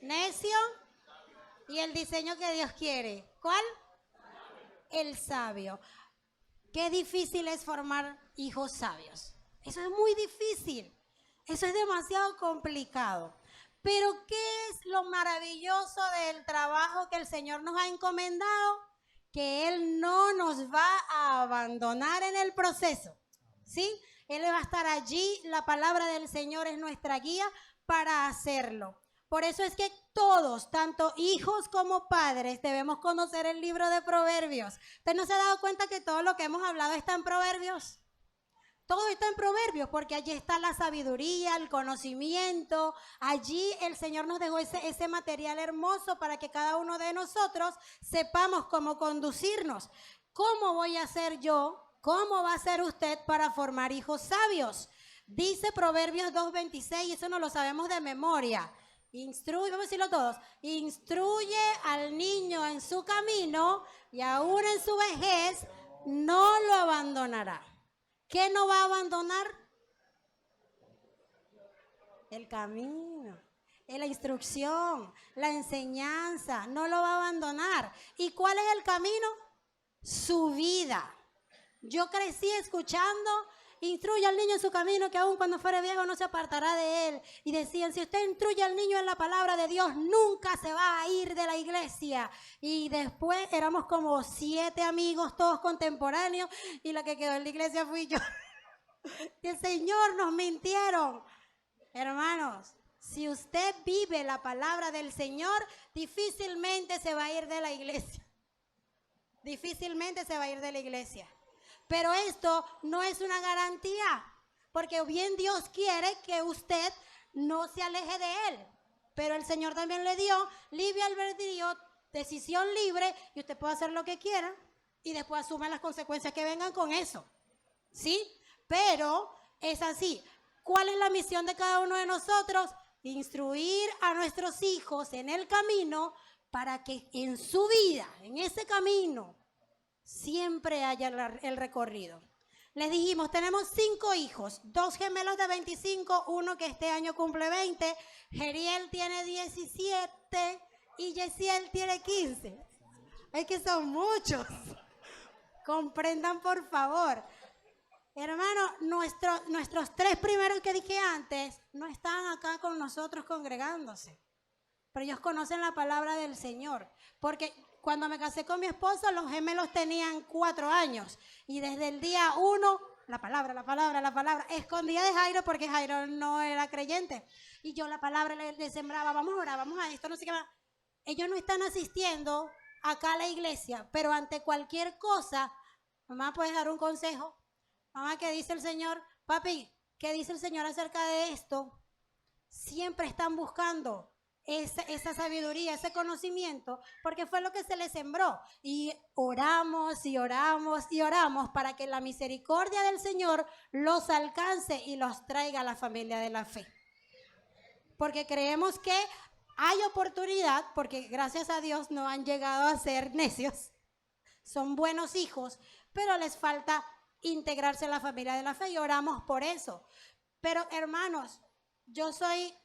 Necio. Y el diseño que Dios quiere. ¿Cuál? El sabio. Qué difícil es formar hijos sabios. Eso es muy difícil. Eso es demasiado complicado. Pero ¿qué es lo maravilloso del trabajo que el Señor nos ha encomendado? Que Él no nos va a abandonar en el proceso, ¿sí? Él va a estar allí, la palabra del Señor es nuestra guía para hacerlo. Por eso es que todos, tanto hijos como padres, debemos conocer el libro de Proverbios. ¿Usted no se ha dado cuenta que todo lo que hemos hablado está en Proverbios? Todo está en Proverbios porque allí está la sabiduría, el conocimiento. Allí el Señor nos dejó ese material hermoso para que cada uno de nosotros sepamos cómo conducirnos. ¿Cómo voy a ser yo? ¿Cómo va a ser usted para formar hijos sabios? Dice Proverbios 2:26, eso no lo sabemos de memoria. Instruye, vamos a decirlo todos, instruye al niño en su camino y aún en su vejez no lo abandonará. ¿Qué no va a abandonar? El camino, la instrucción, la enseñanza, no lo va a abandonar. ¿Y cuál es el camino? Su vida. Yo crecí escuchando, instruye al niño en su camino, que aun cuando fuere viejo no se apartará de él. Y decían, si usted instruye al niño en la palabra de Dios, nunca se va a ir de la iglesia. Y después éramos como 7 amigos, todos contemporáneos, y la que quedó en la iglesia fui yo. El Señor, nos mintieron. Hermanos, si usted vive la palabra del Señor, difícilmente se va a ir de la iglesia. Difícilmente se va a ir de la iglesia. Pero esto no es una garantía, porque bien Dios quiere que usted no se aleje de Él. Pero el Señor también le dio libre albedrío, decisión libre, y usted puede hacer lo que quiera y después asume las consecuencias que vengan con eso. ¿Sí? Pero es así. ¿Cuál es la misión de cada uno de nosotros? Instruir a nuestros hijos en el camino para que en su vida, en ese camino, siempre haya el recorrido. Les dijimos, tenemos 5 hijos, 2 gemelos de 25, uno que este año cumple 20, Geriel tiene 17 y Yesiel tiene 15. Es que son muchos. Comprendan, por favor. Hermano, nuestros 3 primeros que dije antes no están acá con nosotros congregándose, pero ellos conocen la palabra del Señor, porque cuando me casé con mi esposo, los gemelos tenían 4 años y desde el día 1, la palabra, escondía de Jairo porque Jairo no era creyente y yo la palabra le sembraba, vamos a orar, vamos a esto, no sé qué más. Ellos no están asistiendo acá a la iglesia, pero ante cualquier cosa, mamá, ¿puedes dar un consejo? Mamá, ¿qué dice el Señor? Papi, ¿qué dice el Señor acerca de esto? Siempre están buscando esa sabiduría, ese conocimiento, porque fue lo que se les sembró. Y oramos y oramos y oramos para que la misericordia del Señor los alcance y los traiga a la familia de la fe. Porque creemos que hay oportunidad, porque gracias a Dios no han llegado a ser necios. Son buenos hijos, pero les falta integrarse a la familia de la fe y oramos por eso. Pero hermanos, yo soy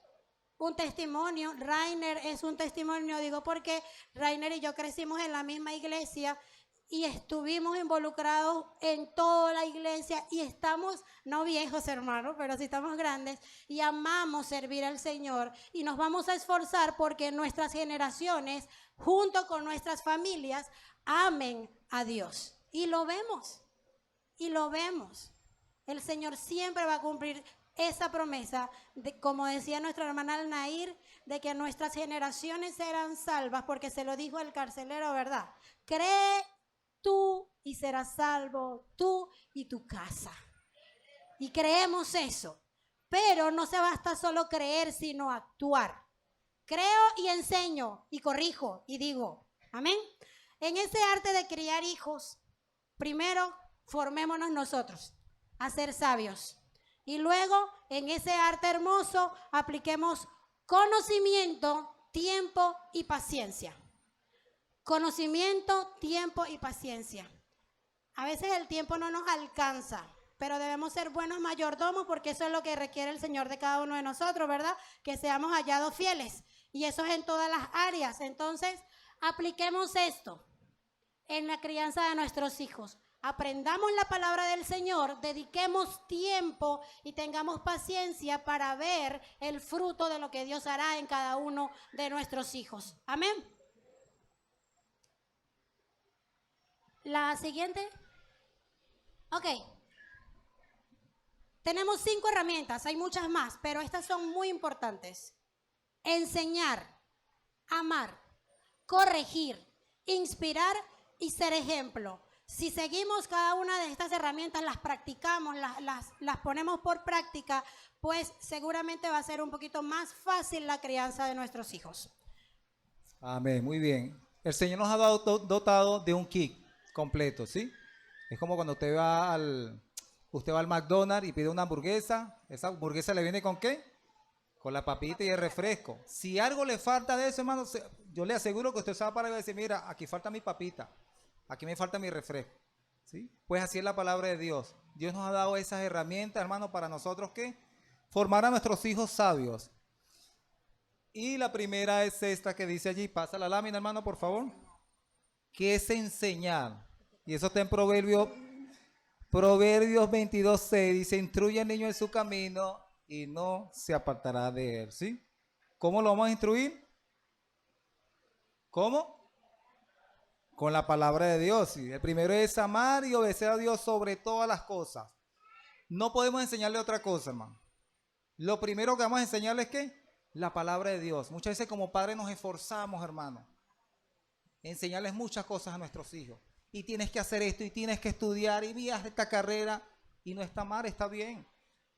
un testimonio, Rainer es un testimonio, digo porque Rainer y yo crecimos en la misma iglesia y estuvimos involucrados en toda la iglesia y estamos, no viejos hermanos, pero sí estamos grandes y amamos servir al Señor y nos vamos a esforzar porque nuestras generaciones, junto con nuestras familias, amen a Dios. Y lo vemos. Y lo vemos. El Señor siempre va a cumplir esa promesa, como decía nuestra hermana Alnair, de que nuestras generaciones serán salvas, porque se lo dijo el carcelero, ¿verdad? Cree tú y serás salvo, tú y tu casa. Y creemos eso. Pero no se basta solo creer, sino actuar. Creo y enseño y corrijo y digo. Amén. En ese arte de criar hijos, primero formémonos nosotros a ser sabios. Y luego, en ese arte hermoso, apliquemos conocimiento, tiempo y paciencia. Conocimiento, tiempo y paciencia. A veces el tiempo no nos alcanza, pero debemos ser buenos mayordomos porque eso es lo que requiere el Señor de cada uno de nosotros, ¿verdad? Que seamos hallados fieles. Y eso es en todas las áreas. Entonces, apliquemos esto en la crianza de nuestros hijos. aprendamos la palabra del Señor, dediquemos tiempo y tengamos paciencia para ver el fruto de lo que Dios hará en cada uno de nuestros hijos. Amén. La siguiente. Ok. Tenemos 5 herramientas, hay muchas más, pero estas son muy importantes. Enseñar, amar, corregir, inspirar y ser ejemplo. Si seguimos cada una de estas herramientas, las practicamos, las ponemos por práctica, pues seguramente va a ser un poquito más fácil la crianza de nuestros hijos. Amén, muy bien. El Señor nos ha dotado de un kit completo, ¿sí? Es como cuando usted va al McDonald's y pide una hamburguesa. ¿Esa hamburguesa le viene con qué? Con la papita y el refresco. Si algo le falta de eso, hermano, yo le aseguro que usted se va a parar y va a decir, mira, aquí falta mi papita, aquí me falta mi refresco. ¿Sí? Pues así es la palabra de Dios. Dios nos ha dado esas herramientas, hermano, para nosotros que formar a nuestros hijos sabios. Y la primera es esta que dice allí, pasa la lámina, hermano, por favor, que es enseñar. Y eso está en Proverbios 22:6, dice, instruye al niño en su camino y no se apartará de él, ¿sí? ¿Cómo lo vamos a instruir? ¿Cómo? Con la palabra de Dios, ¿sí? El primero es amar y obedecer a Dios sobre todas las cosas. No podemos enseñarle otra cosa, hermano. Lo primero que vamos a enseñarle es ¿qué? La palabra de Dios. Muchas veces como padres nos esforzamos, hermano, enseñarles muchas cosas a nuestros hijos. Y tienes que hacer esto, y tienes que estudiar, y miras esta carrera, y no está mal, está bien.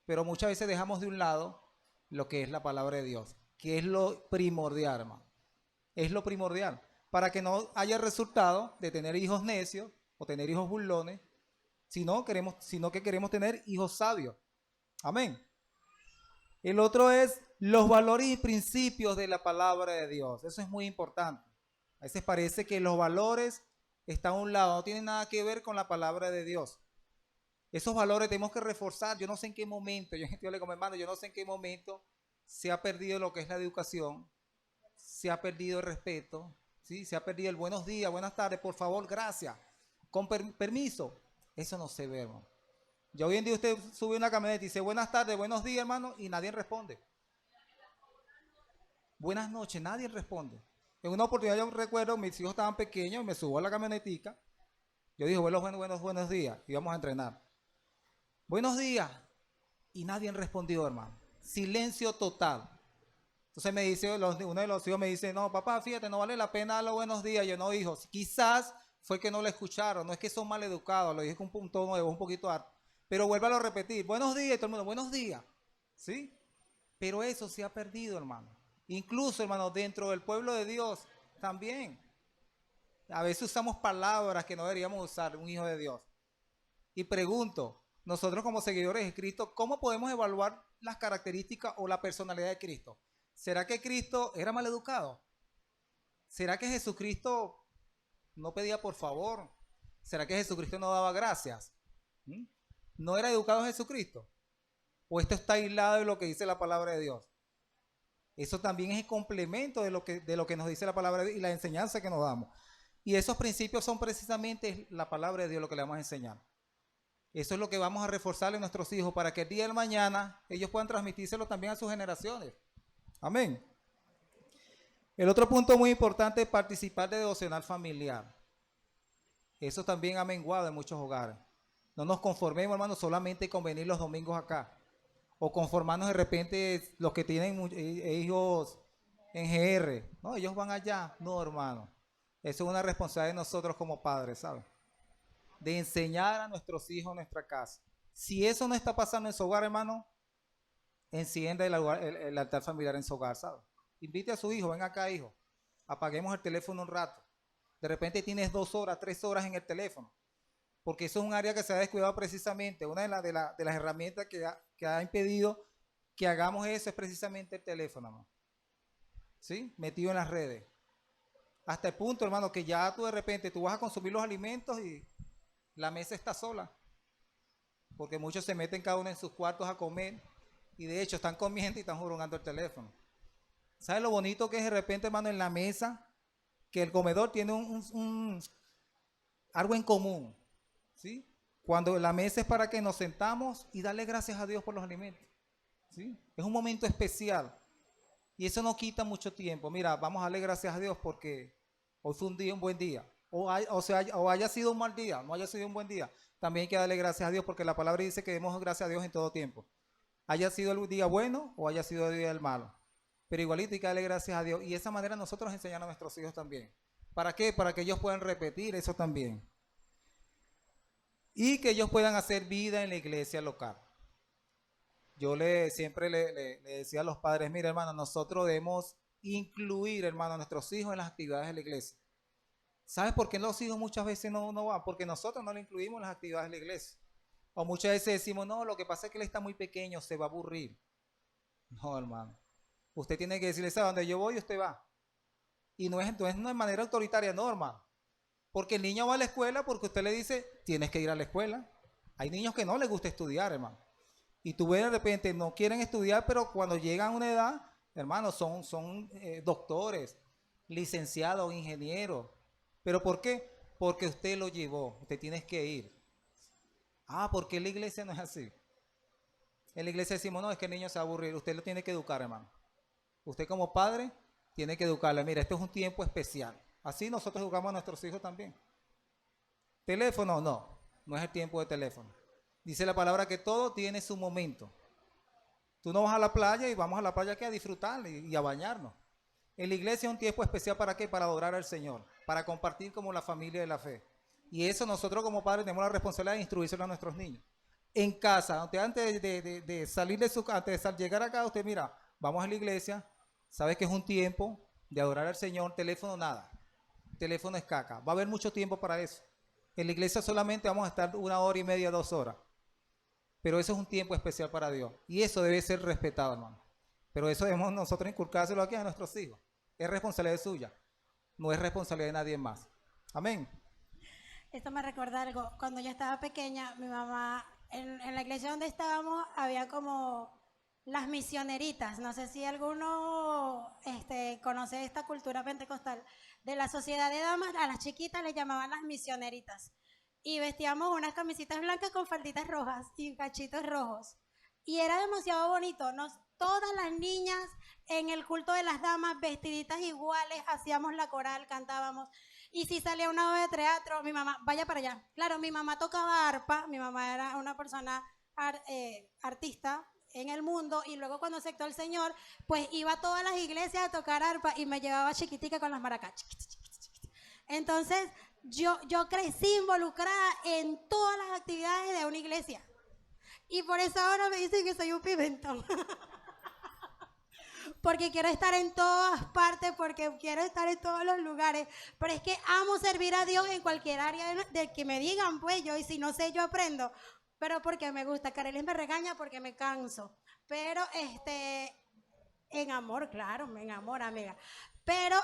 Pero muchas veces dejamos de un lado lo que es la palabra de Dios, que es lo primordial, hermano. Es lo primordial. Para que no haya resultado de tener hijos necios o tener hijos burlones, sino que queremos tener hijos sabios. Amén. El otro es los valores y principios de la palabra de Dios. Eso es muy importante. A veces parece que los valores están a un lado, no tienen nada que ver con la palabra de Dios. Esos valores tenemos que reforzar. Yo no sé en qué momento, yo le como hermano, yo no sé en qué momento se ha perdido lo que es la educación, se ha perdido el respeto, ¿sí? Se ha perdido el buenos días, buenas tardes, por favor, gracias, con permiso. Eso no se ve, hermano. Ya hoy en día usted sube una camioneta y dice buenas tardes, buenos días, hermano, y nadie responde. Buenas noches, nadie responde. En una oportunidad yo recuerdo, mis hijos estaban pequeños, me subo a la camionetica, yo dije buenos días, y vamos a entrenar. Buenos días, y nadie respondió, hermano. Silencio total. Entonces me dice, uno de los hijos me dice, no, papá, fíjate, no vale la pena dar los buenos días. Yo no, hijo, quizás fue que no lo escucharon, no es que son mal educados, lo dije con un tono nuevo, un poquito alto. Pero vuélvalo a repetir, buenos días, y todo el mundo, buenos días, ¿sí? Pero eso se ha perdido, hermano. Incluso, hermano, dentro del pueblo de Dios también. A veces usamos palabras que no deberíamos usar, un hijo de Dios. Y pregunto, nosotros como seguidores de Cristo, ¿cómo podemos evaluar las características o la personalidad de Cristo? ¿Será que Cristo era mal educado? ¿Será que Jesucristo no pedía por favor? ¿Será que Jesucristo no daba gracias? ¿No era educado Jesucristo? ¿O esto está aislado de lo que dice la palabra de Dios? Eso también es el complemento de lo que nos dice la palabra de Dios y la enseñanza que nos damos. Y esos principios son precisamente la palabra de Dios lo que le vamos a enseñar. Eso es lo que vamos a reforzarle a nuestros hijos para que el día de mañana ellos puedan transmitírselo también a sus generaciones. Amén. El otro punto muy importante es participar de devocional familiar. Eso también ha menguado en muchos hogares. No nos conformemos, hermano, solamente con venir los domingos acá. O conformarnos de repente los que tienen hijos en GR. No, ellos van allá. No, hermano. Eso es una responsabilidad de nosotros como padres, ¿sabes? De enseñar a nuestros hijos en nuestra casa. Si eso no está pasando en su hogar, hermano, encienda el altar familiar en su hogar, ¿sabes? Invite a su hijo, ven acá, hijo. Apaguemos el teléfono un rato. De repente tienes 2 horas, 3 horas en el teléfono. Porque eso es un área que se ha descuidado precisamente. Una de las herramientas que ha impedido que hagamos eso es precisamente el teléfono, hermano. ¿Sí? Metido en las redes. Hasta el punto, hermano, que ya tú de repente tú vas a consumir los alimentos y la mesa está sola. Porque muchos se meten cada uno en sus cuartos a comer y de hecho están comiendo y están jugando el teléfono. ¿Sabes lo bonito que es de repente, hermano, en la mesa? Que el comedor tiene algo en común. ¿sí? Cuando la mesa es para que nos sentamos y darle gracias a Dios por los alimentos, ¿sí? Es un momento especial y eso no quita mucho tiempo. Mira, vamos a darle gracias a Dios porque hoy fue un buen día. O haya sido un mal día, no haya sido un buen día. También hay que darle gracias a Dios porque la palabra dice que demos gracias a Dios en todo tiempo. Haya sido el día bueno o haya sido el día del malo. Pero igualito hay que darle gracias a Dios. Y de esa manera nosotros enseñamos a nuestros hijos también. ¿Para qué? Para que ellos puedan repetir eso también. Y que ellos puedan hacer vida en la iglesia local. Yo siempre le decía a los padres, mira hermano, nosotros debemos incluir, hermano, a nuestros hijos en las actividades de la iglesia. ¿Sabes por qué los hijos muchas veces no van? Porque nosotros no le incluimos en las actividades de la iglesia. O muchas veces decimos, no, lo que pasa es que él está muy pequeño, se va a aburrir. No, hermano. Usted tiene que decirle, ¿sabe dónde yo voy? Usted va. Y no es de manera autoritaria, no, hermano. Porque el niño va a la escuela porque usted le dice, tienes que ir a la escuela. Hay niños que no les gusta estudiar, hermano. Y tú ves de repente, no quieren estudiar, pero cuando llegan a una edad, hermano, son doctores, licenciados, ingenieros. ¿Pero por qué? Porque usted lo llevó, usted tiene que ir. Ah, porque en la iglesia no es así. En la iglesia decimos, no, es que el niño se va a aburrir. Usted lo tiene que educar, hermano. Usted como padre tiene que educarle. Mira, este es un tiempo especial. Así nosotros educamos a nuestros hijos también. ¿Teléfono? No, no es el tiempo de teléfono. Dice la palabra que todo tiene su momento. Tú no vas a la playa y vamos a la playa que a disfrutar y a bañarnos. En la iglesia es un tiempo especial ¿para qué? Para adorar al Señor, para compartir como la familia de la fe. Y eso nosotros como padres tenemos la responsabilidad de instruírselo a nuestros niños. En casa, antes de salir de su casa, antes de llegar acá, usted mira, vamos a la iglesia, sabe que es un tiempo de adorar al Señor, teléfono nada, teléfono es caca, va a haber mucho tiempo para eso. En la iglesia solamente vamos a estar 1 hora y media, 2 horas, pero eso es un tiempo especial para Dios y eso debe ser respetado, hermano. Pero eso debemos nosotros inculcárselo aquí a nuestros hijos, es responsabilidad suya, no es responsabilidad de nadie más. Amén. Esto me recuerda algo. Cuando yo estaba pequeña, mi mamá, en la iglesia donde estábamos, había como las misioneritas. No sé si alguno conoce esta cultura pentecostal. De la sociedad de damas, a las chiquitas les llamaban las misioneritas. Y vestíamos unas camisitas blancas con falditas rojas y cachitos rojos. Y era demasiado bonito. Todas las niñas en el culto de las damas, vestiditas iguales, hacíamos la coral, cantábamos. Y si salía una obra de teatro, mi mamá, vaya para allá. Claro, mi mamá tocaba arpa, mi mamá era una persona artista en el mundo, y luego cuando aceptó al Señor, pues iba a todas las iglesias a tocar arpa y me llevaba chiquitica con las maracas. Entonces, yo crecí involucrada en todas las actividades de una iglesia. Y por eso ahora me dicen que soy un pimentón. Porque quiero estar en todas partes, porque quiero estar en todos los lugares, pero es que amo servir a Dios en cualquier área de que me digan, pues yo, y si no sé, yo aprendo, pero porque me gusta. Carelis me regaña porque me canso, pero en amor, claro, en amor, amiga, pero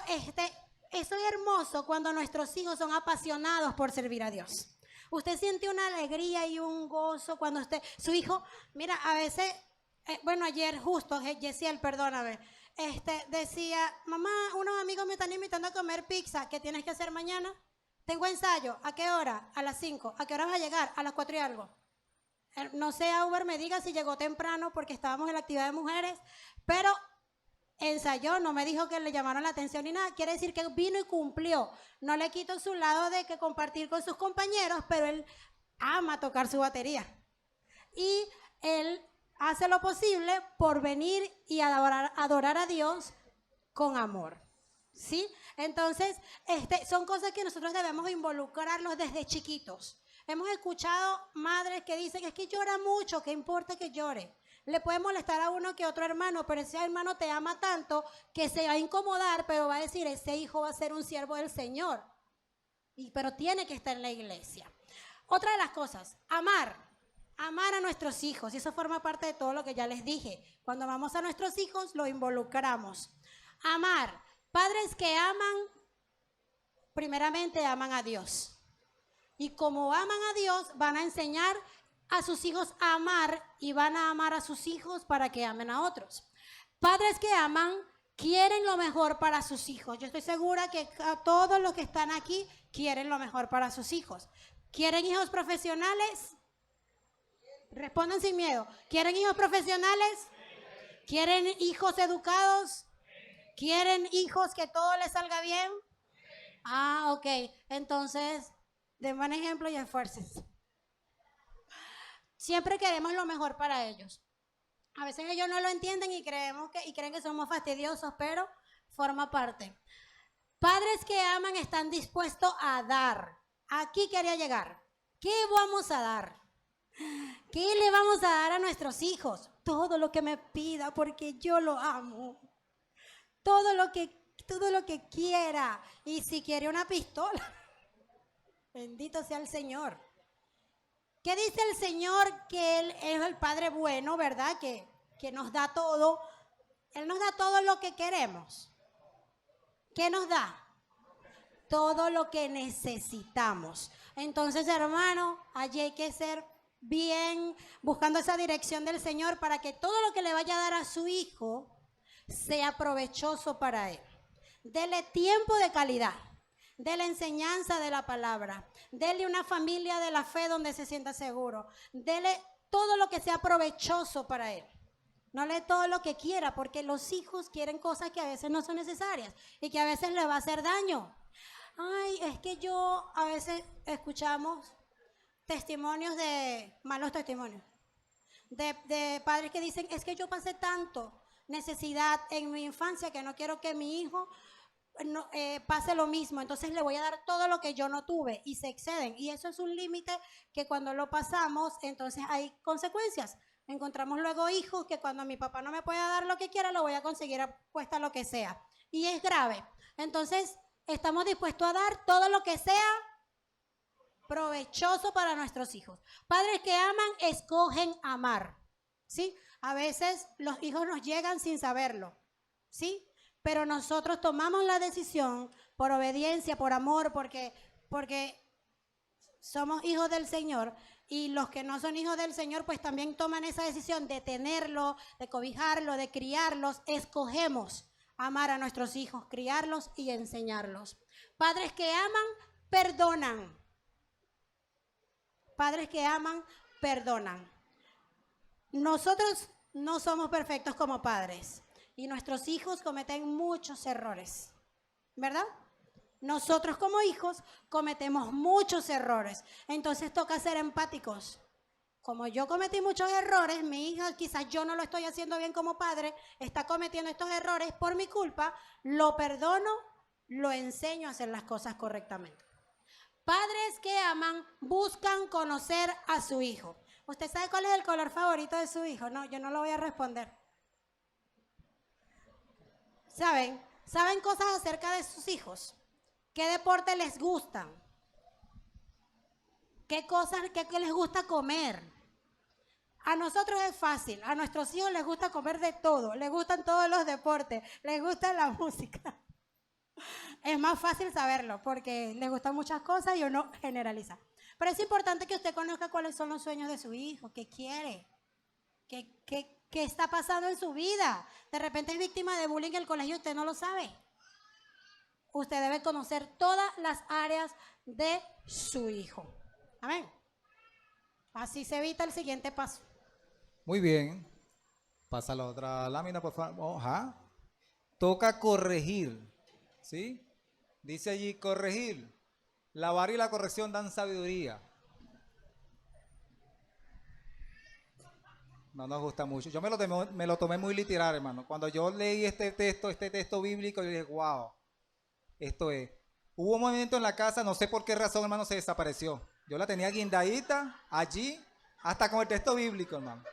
eso es hermoso cuando nuestros hijos son apasionados por servir a Dios. Usted siente una alegría y un gozo cuando su hijo, mira, a veces... bueno, ayer justo, Yesiel, perdóname, decía, mamá, unos amigos me están invitando a comer pizza, ¿qué tienes que hacer mañana? Tengo ensayo, ¿a qué hora? A las 5, ¿a qué hora vas a llegar? A las 4 y algo. No sé, Uber me diga si llegó temprano porque estábamos en la actividad de mujeres, pero ensayó, no me dijo que le llamaron la atención ni nada, quiere decir que vino y cumplió. No le quito su lado de que compartir con sus compañeros, pero él ama tocar su batería. Y él hace lo posible por venir y adorar a Dios con amor, ¿sí? Entonces, son cosas que nosotros debemos involucrarlos desde chiquitos. Hemos escuchado madres que dicen, es que llora mucho, ¿qué importa que llore? Le puede molestar a uno que otro hermano, pero ese hermano te ama tanto que se va a incomodar, pero va a decir, ese hijo va a ser un siervo del Señor. Pero tiene que estar en la iglesia. Otra de las cosas, amar a nuestros hijos, y eso forma parte de todo lo que ya les dije. Cuando amamos a nuestros hijos, lo involucramos. Amar. Padres que aman, primeramente aman a Dios. Y como aman a Dios, van a enseñar a sus hijos a amar y van a amar a sus hijos para que amen a otros. Padres que aman, quieren lo mejor para sus hijos. Yo estoy segura que todos los que están aquí quieren lo mejor para sus hijos. ¿Quieren hijos profesionales? Respondan sin miedo. ¿Quieren hijos profesionales? ¿Quieren hijos educados? ¿Quieren hijos que todo les salga bien? Ah, ok. Entonces, den buen ejemplo y esfuércense. Siempre queremos lo mejor para ellos. A veces ellos no lo entienden y creen que somos fastidiosos, pero forma parte. Padres que aman están dispuestos a dar. Aquí quería llegar. ¿Qué vamos a dar? ¿Qué le vamos a dar a nuestros hijos? Todo lo que me pida porque yo lo amo. Todo lo que quiera. Y si quiere una pistola, bendito sea el Señor. ¿Qué dice el Señor? Que Él es el Padre bueno, ¿verdad? Que nos da todo. Él nos da todo lo que queremos. ¿Qué nos da? Todo lo que necesitamos. Entonces, hermano, allí hay que ser bien buscando esa dirección del Señor para que todo lo que le vaya a dar a su hijo sea provechoso para él. Dele tiempo de calidad. Dele enseñanza de la palabra. Dele una familia de la fe donde se sienta seguro. Dele todo lo que sea provechoso para él. No le todo lo que quiera, porque los hijos quieren cosas que a veces no son necesarias y que a veces les va a hacer daño. Ay, es que yo a veces escuchamos testimonios malos testimonios, de padres que dicen, es que yo pasé tanto necesidad en mi infancia que no quiero que mi hijo pase lo mismo, entonces le voy a dar todo lo que yo no tuve, y se exceden, y eso es un límite que cuando lo pasamos, entonces hay consecuencias. Encontramos luego hijos que cuando mi papá no me pueda dar lo que quiera, lo voy a conseguir a cuesta lo que sea, y es grave. Entonces estamos dispuestos a dar todo lo que sea provechoso para nuestros hijos. Padres que aman, escogen amar, ¿sí? A veces los hijos nos llegan sin saberlo, ¿sí? Pero nosotros tomamos la decisión por obediencia, por amor, porque somos hijos del Señor, y los que no son hijos del Señor pues también toman esa decisión de tenerlo, de cobijarlo, de criarlos. Escogemos amar a nuestros hijos, criarlos y enseñarlos. Padres que aman, perdonan. Padres que aman, perdonan. Nosotros no somos perfectos como padres y nuestros hijos cometen muchos errores, ¿verdad? Nosotros como hijos cometemos muchos errores, entonces toca ser empáticos. Como yo cometí muchos errores, mi hija quizás yo no lo estoy haciendo bien como padre, está cometiendo estos errores por mi culpa, lo perdono, lo enseño a hacer las cosas correctamente. Padres que aman buscan conocer a su hijo. ¿Usted sabe cuál es el color favorito de su hijo? No, yo no lo voy a responder. ¿Saben cosas acerca de sus hijos? ¿Qué deporte les gustan? ¿Qué cosas qué les gusta comer? A nosotros es fácil, a nuestros hijos les gusta comer de todo, les gustan todos los deportes, les gusta la música. Es más fácil saberlo porque les gustan muchas cosas y uno generaliza. Pero es importante que usted conozca cuáles son los sueños de su hijo, qué quiere, qué está pasando en su vida. De repente es víctima de bullying en el colegio y usted no lo sabe. Usted debe conocer todas las áreas de su hijo. Amén. Así se evita el siguiente paso. Muy bien. Pasa la otra lámina, por favor. Ajá. Toca corregir. ¿Sí? Dice allí corregir. La vara y la corrección dan sabiduría. No nos gusta mucho. Yo me lo tomé muy literal, hermano. Cuando yo leí este texto bíblico, yo dije, wow, esto es. Hubo un momento en la casa, no sé por qué razón, hermano, se desapareció. Yo la tenía guindadita allí, hasta con el texto bíblico, hermano.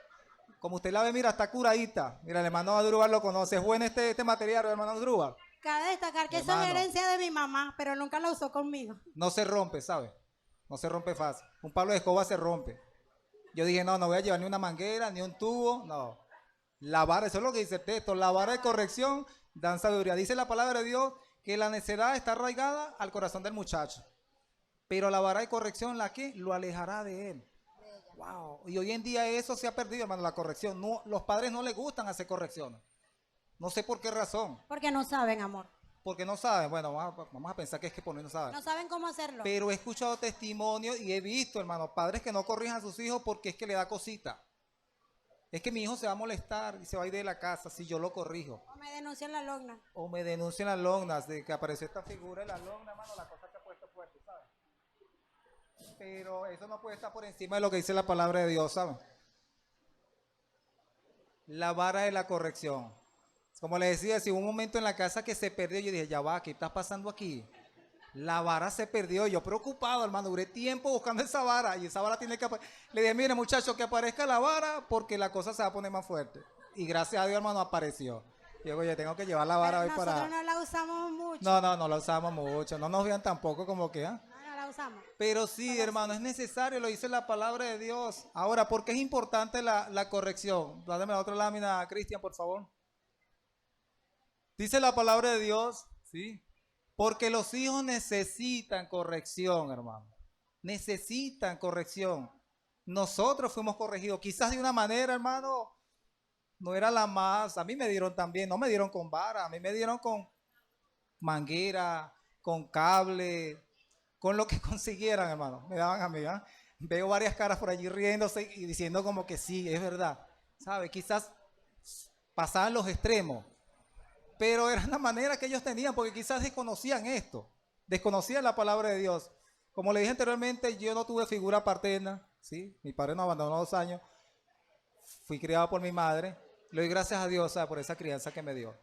Como usted la ve, mira, está curadita. Mira, el hermano Adrúbal lo conoce. Es bueno este material, hermano Adrúbal. Cabe destacar que eso es herencia de mi mamá, pero nunca la usó conmigo. No se rompe, ¿sabe? No se rompe fácil. Un palo de escoba se rompe. Yo dije, no voy a llevar ni una manguera, ni un tubo, no. La vara, eso es lo que dice el texto. La vara de corrección dan sabiduría. Dice la palabra de Dios que la necedad está arraigada al corazón del muchacho. Pero la vara de corrección, ¿la qué? Lo alejará de él. Wow. Y hoy en día eso se ha perdido, hermano, la corrección. No, los padres no les gustan hacer correcciones. No sé por qué razón. Porque no saben, amor. porque no saben. Bueno, vamos a pensar que es que por no saben. No saben cómo hacerlo. Pero he escuchado testimonios y he visto, hermano, padres que no corrijan a sus hijos porque es que le da cosita. Es que mi hijo se va a molestar y se va a ir de la casa si yo lo corrijo. O me denuncian la logna. O me denuncian las lognas de que apareció esta figura en la logna, hermano, la cosa que ha puesto fuerte, ¿sabes? Pero eso no puede estar por encima de lo que dice la palabra de Dios, ¿saben? La vara de la corrección. Como le decía, si hubo un momento en la casa que se perdió, yo dije, ya va, ¿qué está pasando aquí? La vara se perdió, yo preocupado, hermano, duré tiempo buscando esa vara y esa vara tiene que aparecer. Le dije, mire muchachos, que aparezca la vara porque la cosa se va a poner más fuerte. Y gracias a Dios, hermano, apareció. Y yo, oye, tengo que llevar la vara Pero hoy para... nosotros no la usamos mucho. No la usamos mucho, no nos vean tampoco como que... ¿ah? No la usamos. Pero sí, hermano, es necesario, lo dice la palabra de Dios. Ahora, ¿por qué es importante la corrección? Dame la otra lámina, Cristian, por favor. Dice la palabra de Dios, ¿sí? Porque los hijos necesitan corrección, hermano. Necesitan corrección. Nosotros fuimos corregidos, quizás de una manera, hermano, no era la más. A mí me dieron también, no me dieron con vara, a mí me dieron con manguera, con cable, con lo que consiguieran, hermano. Me daban a mí, ¿eh? Veo varias caras por allí riéndose y diciendo como que sí, es verdad. ¿Sabe? Quizás pasaban los extremos. Pero era la manera que ellos tenían, porque quizás desconocían esto, desconocían la palabra de Dios. Como le dije anteriormente, yo no tuve figura paterna, ¿sí? Mi padre nos abandonó a 2 años, fui criado por mi madre, le doy gracias a Dios, ¿sabe? Por esa crianza que me dio.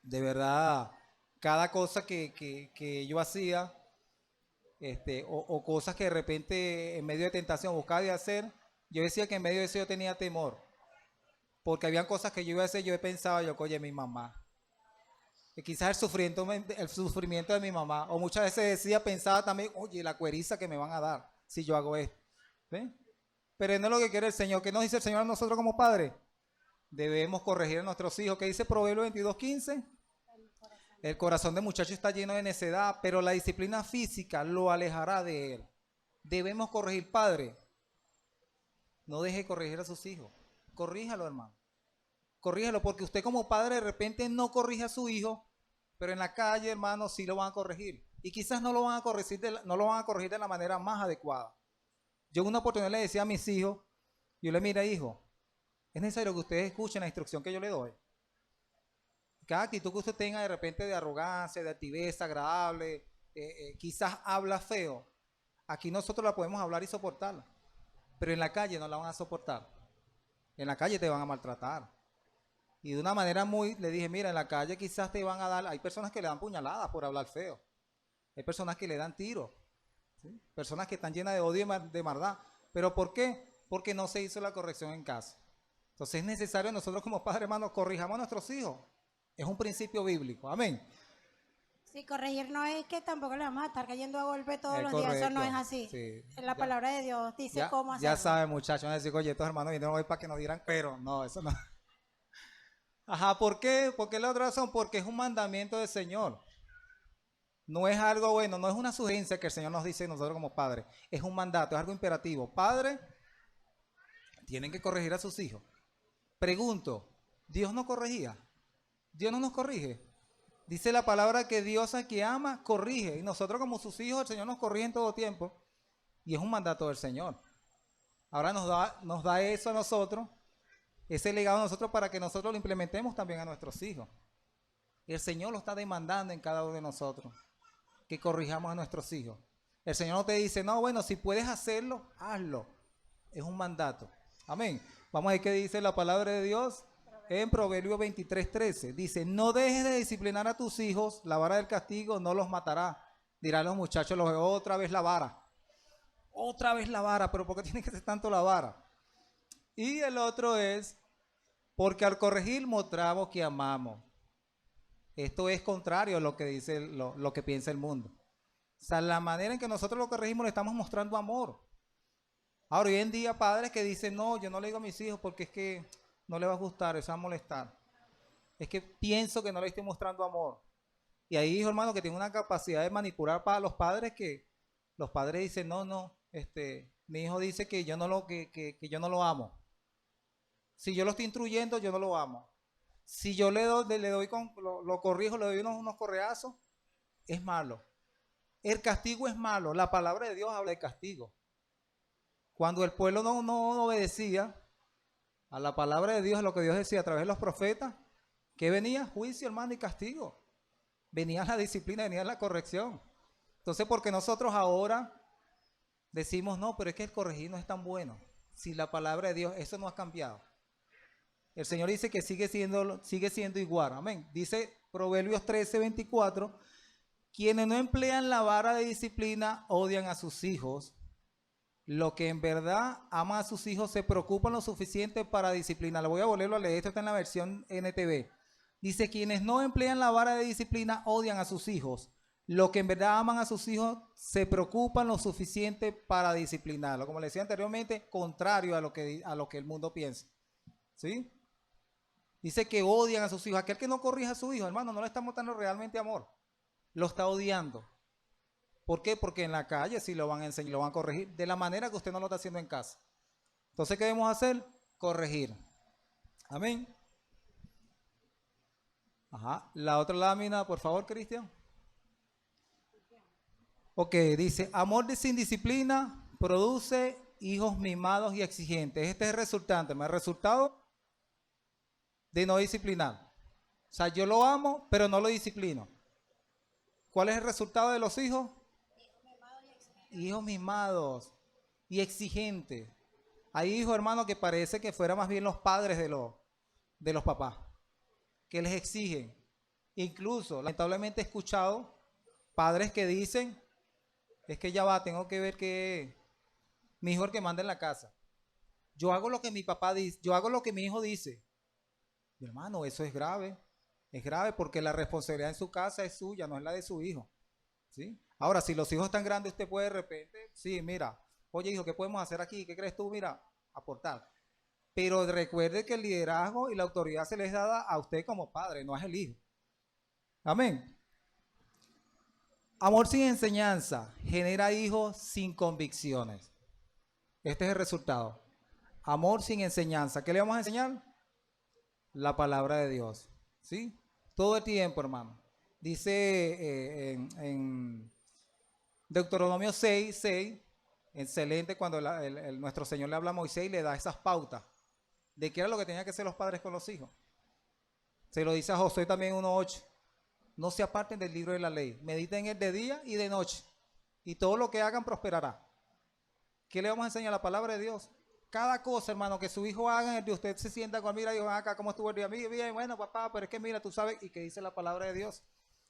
De verdad, cada cosa que yo hacía, o cosas que de repente en medio de tentación buscaba de hacer, yo decía que en medio de eso yo tenía temor, porque habían cosas que yo iba a hacer, yo pensaba, oye, mi mamá. Que quizás el sufrimiento de mi mamá, o muchas veces pensaba también, oye, la cueriza que me van a dar si yo hago esto. ¿Ven? Pero no es lo que quiere el Señor. ¿Qué nos dice el Señor a nosotros como padres? Debemos corregir a nuestros hijos. ¿Qué dice Proverbios 22:15? El corazón del muchacho está lleno de necedad, pero la disciplina física lo alejará de él. Debemos corregir, padre. No deje de corregir a sus hijos. Corríjalo, hermano. Corríjalo, porque usted como padre de repente no corrige a su hijo, pero en la calle, hermano, sí lo van a corregir. Y quizás no lo van a corregir de la manera más adecuada. Yo en una oportunidad le decía a mis hijos, yo le mira, hijo, es necesario que ustedes escuchen la instrucción que yo le doy. Cada actitud que usted tenga de repente de arrogancia, de altivez, agradable, quizás habla feo, aquí nosotros la podemos hablar y soportarla, pero en la calle no la van a soportar. En la calle te van a maltratar. Y de una manera le dije, mira, en la calle quizás te van a dar, hay personas que le dan puñaladas por hablar feo. Hay personas que le dan tiros. ¿Sí? Personas que están llenas de odio y de maldad. ¿Pero por qué? Porque no se hizo la corrección en casa. Entonces es necesario nosotros como padres, hermanos, corrijamos a nuestros hijos. Es un principio bíblico. Amén. Sí, corregir no es que tampoco le vamos a estar cayendo a golpe todos los Correcto. días. Eso no es así. Sí. La palabra de Dios dice cómo hacerlo. Ya saben, muchachos, van a decir, oye, estos hermanos vinieron hoy para que nos dieran, pero no, eso no. Ajá, ¿por qué? ¿Por qué la otra razón? Porque es un mandamiento del Señor. No es algo bueno, no es una sugerencia que el Señor nos dice nosotros como padres. Es un mandato, es algo imperativo. Padres tienen que corregir a sus hijos. Pregunto, ¿Dios no corregía? ¿Dios no nos corrige? Dice la palabra que Dios a quien ama, corrige. Y nosotros como sus hijos, el Señor nos corrige en todo tiempo. Y es un mandato del Señor. Ahora nos da eso a nosotros, ese legado a nosotros para que nosotros lo implementemos también a nuestros hijos. El Señor lo está demandando en cada uno de nosotros, que corrijamos a nuestros hijos. El Señor no te dice, no, bueno, si puedes hacerlo, hazlo. Es un mandato. Amén. Vamos a ver qué dice la palabra de Dios en Proverbios 23:13. Dice, no dejes de disciplinar a tus hijos, la vara del castigo no los matará. Dirán los muchachos, otra vez la vara. Otra vez la vara, pero ¿por qué tiene que ser tanto la vara? Y el otro es, porque al corregir mostramos que amamos. Esto es contrario a lo que dice lo que piensa el mundo. O sea, la manera en que nosotros lo corregimos le estamos mostrando amor. Ahora, hoy en día, padres que dicen, no, yo no le digo a mis hijos porque es que no le va a gustar, eso va a molestar. Es que pienso que no le estoy mostrando amor. Y hay hijos, hermano, que tienen una capacidad de manipular para los padres que los padres dicen, no, mi hijo dice que yo no lo amo. Si yo lo estoy instruyendo, yo no lo amo. Si yo le doy lo corrijo, le doy unos correazos, es malo. El castigo es malo. La palabra de Dios habla de castigo. Cuando el pueblo no obedecía a la palabra de Dios, a lo que Dios decía a través de los profetas, ¿qué venía? Juicio, hermano, y castigo. Venía la disciplina, venía la corrección. Entonces, porque nosotros ahora decimos, no, pero es que el corregir no es tan bueno. Si la palabra de Dios, eso no ha cambiado. El Señor dice que sigue siendo igual. Amén. Dice Proverbios 13:24, quienes no emplean la vara de disciplina odian a sus hijos. Lo que en verdad ama a sus hijos se preocupan lo suficiente para disciplinar. Le voy a volverlo a leer, esto está en la versión NTV. Dice, quienes no emplean la vara de disciplina odian a sus hijos. Lo que en verdad aman a sus hijos se preocupan lo suficiente para disciplinarlo. Como le decía anteriormente, contrario a lo que el mundo piensa. ¿Sí? Dice que odian a sus hijos. Aquel que no corrija a su hijo, hermano, no le está mostrando realmente amor. Lo está odiando. ¿Por qué? Porque en la calle sí lo van a enseñar, lo van a corregir de la manera que usted no lo está haciendo en casa. Entonces, ¿qué debemos hacer? Corregir. Amén. Ajá. La otra lámina, por favor, Cristian. Ok, dice, amor sin disciplina produce hijos mimados y exigentes. Este es el resultante, el resultado de no disciplinar. O sea, yo lo amo, pero no lo disciplino. ¿Cuál es el resultado de los hijos? Hijos mimados y exigentes. Hay hijos, hermanos, que parece que fueran más bien los padres de los papás, que les exigen. Incluso, lamentablemente he escuchado padres que dicen, es que ya va, tengo que ver que mi hijo es el que manda en la casa. Yo hago lo que mi papá dice, yo hago lo que mi hijo dice. Mi hermano, eso es grave. Es grave porque la responsabilidad en su casa es suya, no es la de su hijo. ¿Sí? Ahora, si los hijos están grandes, usted puede de repente, sí, mira, oye hijo, ¿qué podemos hacer aquí? ¿Qué crees tú? Mira, aportar. Pero recuerde que el liderazgo y la autoridad se les da a usted como padre, no es el hijo. Amén. Amor sin enseñanza genera hijos sin convicciones. Este es el resultado. Amor sin enseñanza. ¿Qué le vamos a enseñar? La palabra de Dios. ¿Sí? Todo el tiempo, hermano. Dice en Deuteronomio 6:6, excelente cuando nuestro Señor le habla a Moisés y le da esas pautas de qué era lo que tenían que hacer los padres con los hijos. Se lo dice a Josué también 1:8. No se aparten del libro de la ley, mediten en él de día y de noche, y todo lo que hagan prosperará. ¿Qué le vamos a enseñar? La palabra de Dios. Cada cosa, hermano, que su hijo haga, el de usted se sienta con, mira, hijo, acá, ¿cómo estuvo el día? Bien, bueno, papá, pero es que mira, tú sabes, y qué dice la palabra de Dios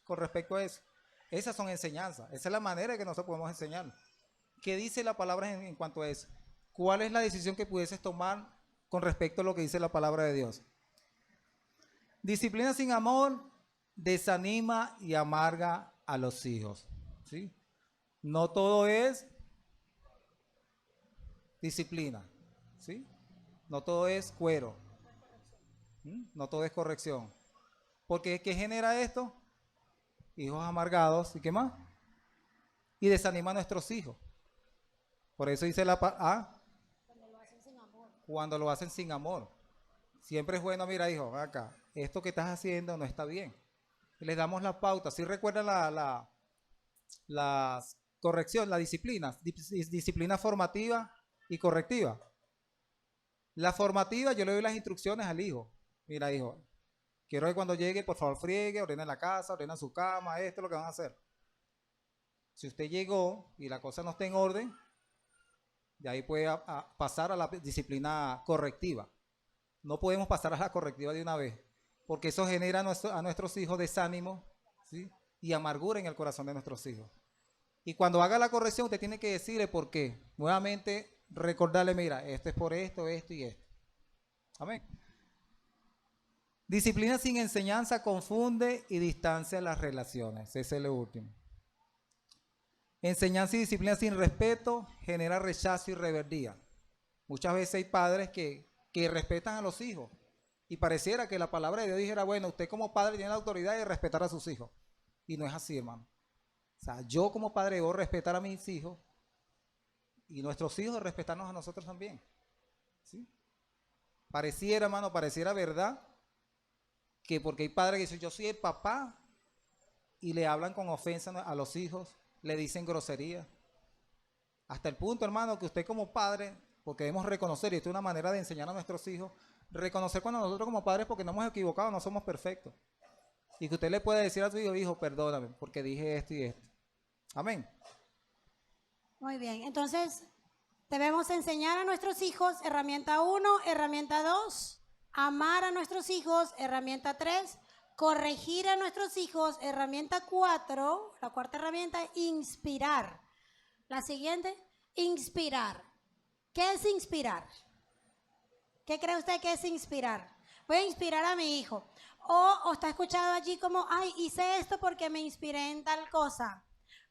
con respecto a eso. Esas son enseñanzas, esa es la manera en que nosotros podemos enseñar. ¿Qué dice la palabra en cuanto a eso? ¿Cuál es la decisión que pudieses tomar con respecto a lo que dice la palabra de Dios? Disciplina sin amor desanima y amarga a los hijos. ¿Sí? No todo es disciplina. ¿Sí? No todo es cuero. No todo es corrección. Porque ¿qué genera esto? Hijos amargados. ¿Y qué más? Y desanima a nuestros hijos. Por eso dice la Cuando lo hacen sin amor. cuando lo hacen sin amor. Siempre es bueno, mira, hijo, acá, esto que estás haciendo no está bien. Y les damos la pauta. Si recuerdan la corrección, la disciplina, disciplina formativa y correctiva. La formativa, yo le doy las instrucciones al hijo. Mira, hijo, quiero que cuando llegue, por favor, friegue, ordene la casa, ordena su cama, esto es lo que van a hacer. Si usted llegó y la cosa no está en orden, de ahí puede pasar a la disciplina correctiva. No podemos pasar a la correctiva de una vez, porque eso genera a nuestros hijos desánimo, ¿sí? Y amargura en el corazón de nuestros hijos. Y cuando haga la corrección, usted tiene que decirle por qué. Nuevamente, recordarle, mira, esto es por esto, esto y esto. Amén. Disciplina sin enseñanza confunde y distancia las relaciones. Ese es lo último. Enseñanza y disciplina sin respeto genera rechazo y rebeldía. Muchas veces hay padres que respetan a los hijos y pareciera que la palabra de Dios dijera, bueno, usted como padre tiene la autoridad de respetar a sus hijos. Y no es así, hermano. O sea, yo como padre debo respetar a mis hijos y nuestros hijos respetarnos a nosotros también. ¿Sí? Pareciera, hermano, pareciera verdad que porque hay padres que dicen, yo soy el papá, y le hablan con ofensa a los hijos, le dicen grosería. Hasta el punto, hermano, que usted como padre, porque debemos reconocer, y esto es una manera de enseñar a nuestros hijos, reconocer cuando nosotros como padres, porque no hemos equivocado, no somos perfectos. Y que usted le puede decir a su hijo, hijo, perdóname, porque dije esto y esto. Amén. Muy bien, entonces debemos enseñar a nuestros hijos, herramienta 1, herramienta 2, amar a nuestros hijos, herramienta 3, corregir a nuestros hijos, herramienta 4, la cuarta herramienta, inspirar. La siguiente, inspirar. ¿Qué es inspirar? ¿Qué cree usted que es inspirar? Voy a inspirar a mi hijo. O está escuchado allí como, ay, hice esto porque me inspiré en tal cosa.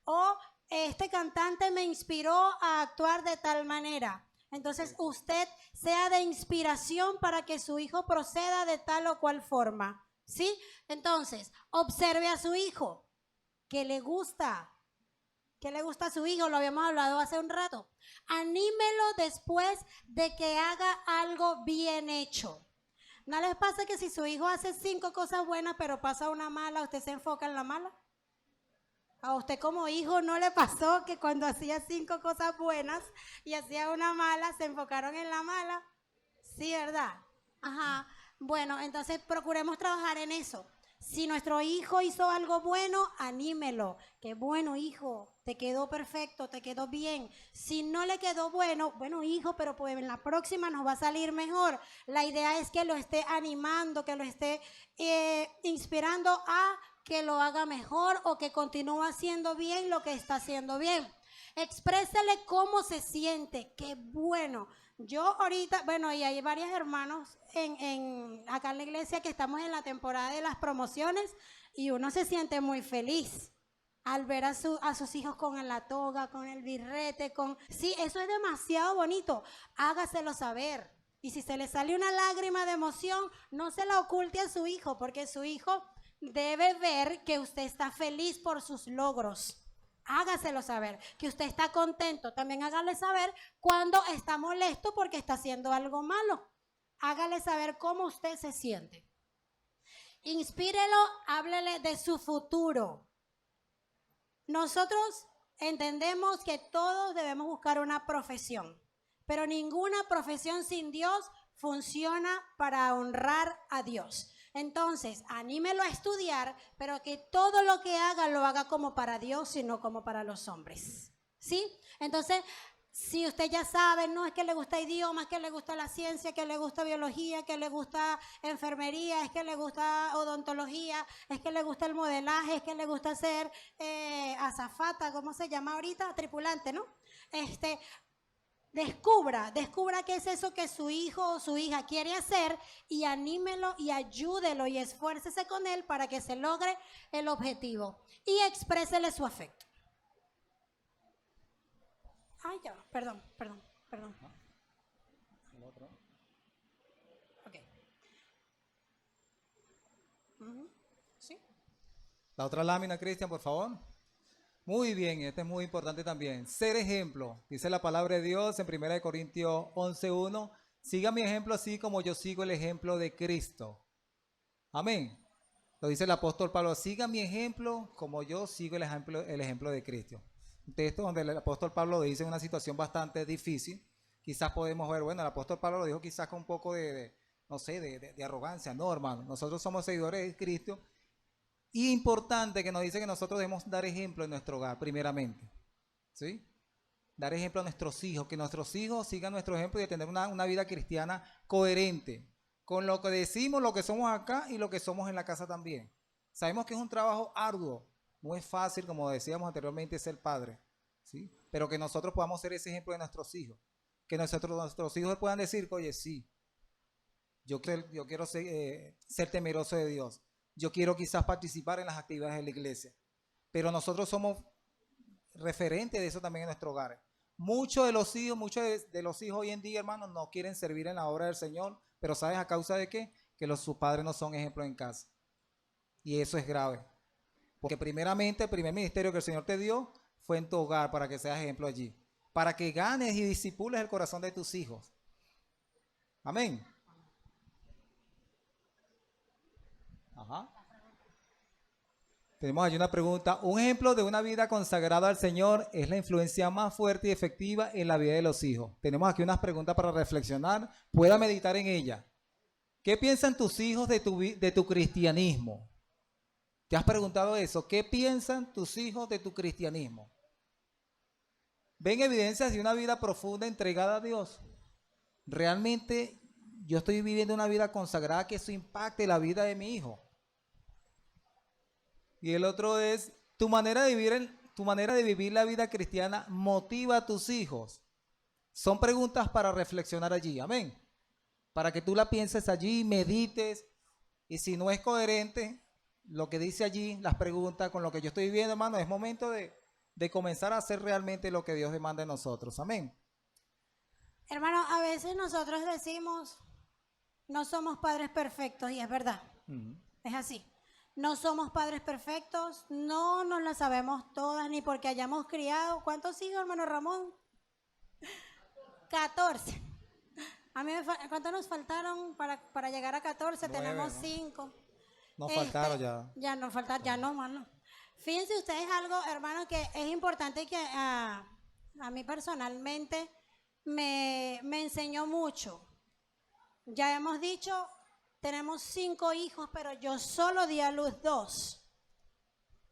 O este cantante me inspiró a actuar de tal manera. Entonces usted sea de inspiración para que su hijo proceda de tal o cual forma. ¿Sí? Entonces, observe a su hijo. ¿Qué le gusta? ¿Qué le gusta a su hijo? Lo habíamos hablado hace un rato. Anímelo después de que haga algo bien hecho. ¿No les pasa que si su hijo hace 5 cosas buenas pero pasa una mala, usted se enfoca en la mala? ¿A usted como hijo no le pasó que cuando hacía 5 cosas buenas y hacía una mala, se enfocaron en la mala? Sí, ¿verdad? Ajá. Bueno, entonces procuremos trabajar en eso. Si nuestro hijo hizo algo bueno, anímelo. Qué bueno, hijo, te quedó perfecto, te quedó bien. Si no le quedó bueno, bueno, hijo, pero pues en la próxima nos va a salir mejor. La idea es que lo esté animando, que lo esté inspirando a que lo haga mejor o que continúe haciendo bien lo que está haciendo bien. Exprésele cómo se siente. Qué bueno. Yo ahorita, bueno, y hay varios hermanos acá en la iglesia que estamos en la temporada de las promociones y uno se siente muy feliz al ver a sus hijos con la toga, con el birrete, Sí, eso es demasiado bonito. Hágaselo saber. Y si se le sale una lágrima de emoción, no se la oculte a su hijo, porque su hijo debe ver que usted está feliz por sus logros. Hágaselo saber, que usted está contento. También hágale saber cuando está molesto porque está haciendo algo malo. Hágale saber cómo usted se siente. Inspírelo, háblele de su futuro. Nosotros entendemos que todos debemos buscar una profesión, pero ninguna profesión sin Dios funciona para honrar a Dios. Entonces, anímelo a estudiar, pero que todo lo que haga lo haga como para Dios y no como para los hombres. ¿Sí? Entonces, si usted ya sabe, no es que le gusta idiomas, que le gusta la ciencia, que le gusta biología, que le gusta enfermería, es que le gusta odontología, es que le gusta el modelaje, es que le gusta ser azafata, ¿cómo se llama ahorita? Tripulante, ¿no? Descubra qué es eso que su hijo o su hija quiere hacer y anímelo y ayúdelo y esfuércese con él para que se logre el objetivo y exprésele su afecto. Ay, ya, perdón. Ok. ¿Sí? La otra lámina, Cristian, por favor. Muy bien, este es muy importante también. Ser ejemplo. Dice la palabra de Dios en 1 Corintios 11:1. Siga mi ejemplo así como yo sigo el ejemplo de Cristo. Amén. Lo dice el apóstol Pablo. Siga mi ejemplo como yo sigo el ejemplo de Cristo. Un texto donde el apóstol Pablo lo dice en una situación bastante difícil. Quizás podemos ver, bueno, el apóstol Pablo lo dijo quizás con un poco de arrogancia. No, hermano. Nosotros somos seguidores de Cristo. Y importante que nos dice que nosotros debemos dar ejemplo en nuestro hogar, primeramente. ¿Sí? Dar ejemplo a nuestros hijos, que nuestros hijos sigan nuestro ejemplo y de tener una vida cristiana coherente con lo que decimos, lo que somos acá y lo que somos en la casa también. Sabemos que es un trabajo arduo, no es fácil, como decíamos anteriormente, ser padre, ¿sí? Pero que nosotros podamos ser ese ejemplo de nuestros hijos, que nuestros hijos puedan decir, oye, sí, yo quiero ser temeroso de Dios. Yo quiero quizás participar en las actividades de la iglesia. Pero nosotros somos referentes de eso también en nuestro hogar. Muchos de los hijos hoy en día, hermanos, no quieren servir en la obra del Señor. Pero ¿sabes a causa de qué? Que sus padres no son ejemplos en casa. Y eso es grave. Porque primeramente, el primer ministerio que el Señor te dio fue en tu hogar para que seas ejemplo allí. Para que ganes y disipules el corazón de tus hijos. Amén. Ajá. Tenemos allí una pregunta. Un ejemplo de una vida consagrada al Señor es la influencia más fuerte y efectiva en la vida de los hijos. Tenemos aquí unas preguntas para reflexionar. Pueda meditar en ella. ¿Qué piensan tus hijos de tu cristianismo? ¿Te has preguntado eso? ¿Qué piensan tus hijos de tu cristianismo? ¿Ven evidencias de una vida profunda entregada a Dios? ¿Realmente yo estoy viviendo una vida consagrada que eso impacte la vida de mi hijo? Y el otro es, tu manera de vivir la vida cristiana motiva a tus hijos. Son preguntas para reflexionar allí, amén. Para que tú la pienses allí, medites, y si no es coherente lo que dice allí, las preguntas con lo que yo estoy viviendo, hermano, es momento de comenzar a hacer realmente lo que Dios demanda de nosotros, amén. Hermano, a veces nosotros decimos, no somos padres perfectos, y es verdad, es así. No somos padres perfectos, no nos las sabemos todas, ni porque hayamos criado. ¿Cuántos hijos, hermano Ramón? 14. A mí, ¿cuántos nos faltaron para llegar a 14? 9, tenemos ¿no? 5. Nos faltaron ya. Ya nos faltaron, ya no, hermano. Fíjense ustedes algo, hermano, que es importante que a mí personalmente me enseñó mucho. Ya hemos dicho, tenemos 5 hijos, pero yo solo di a luz 2.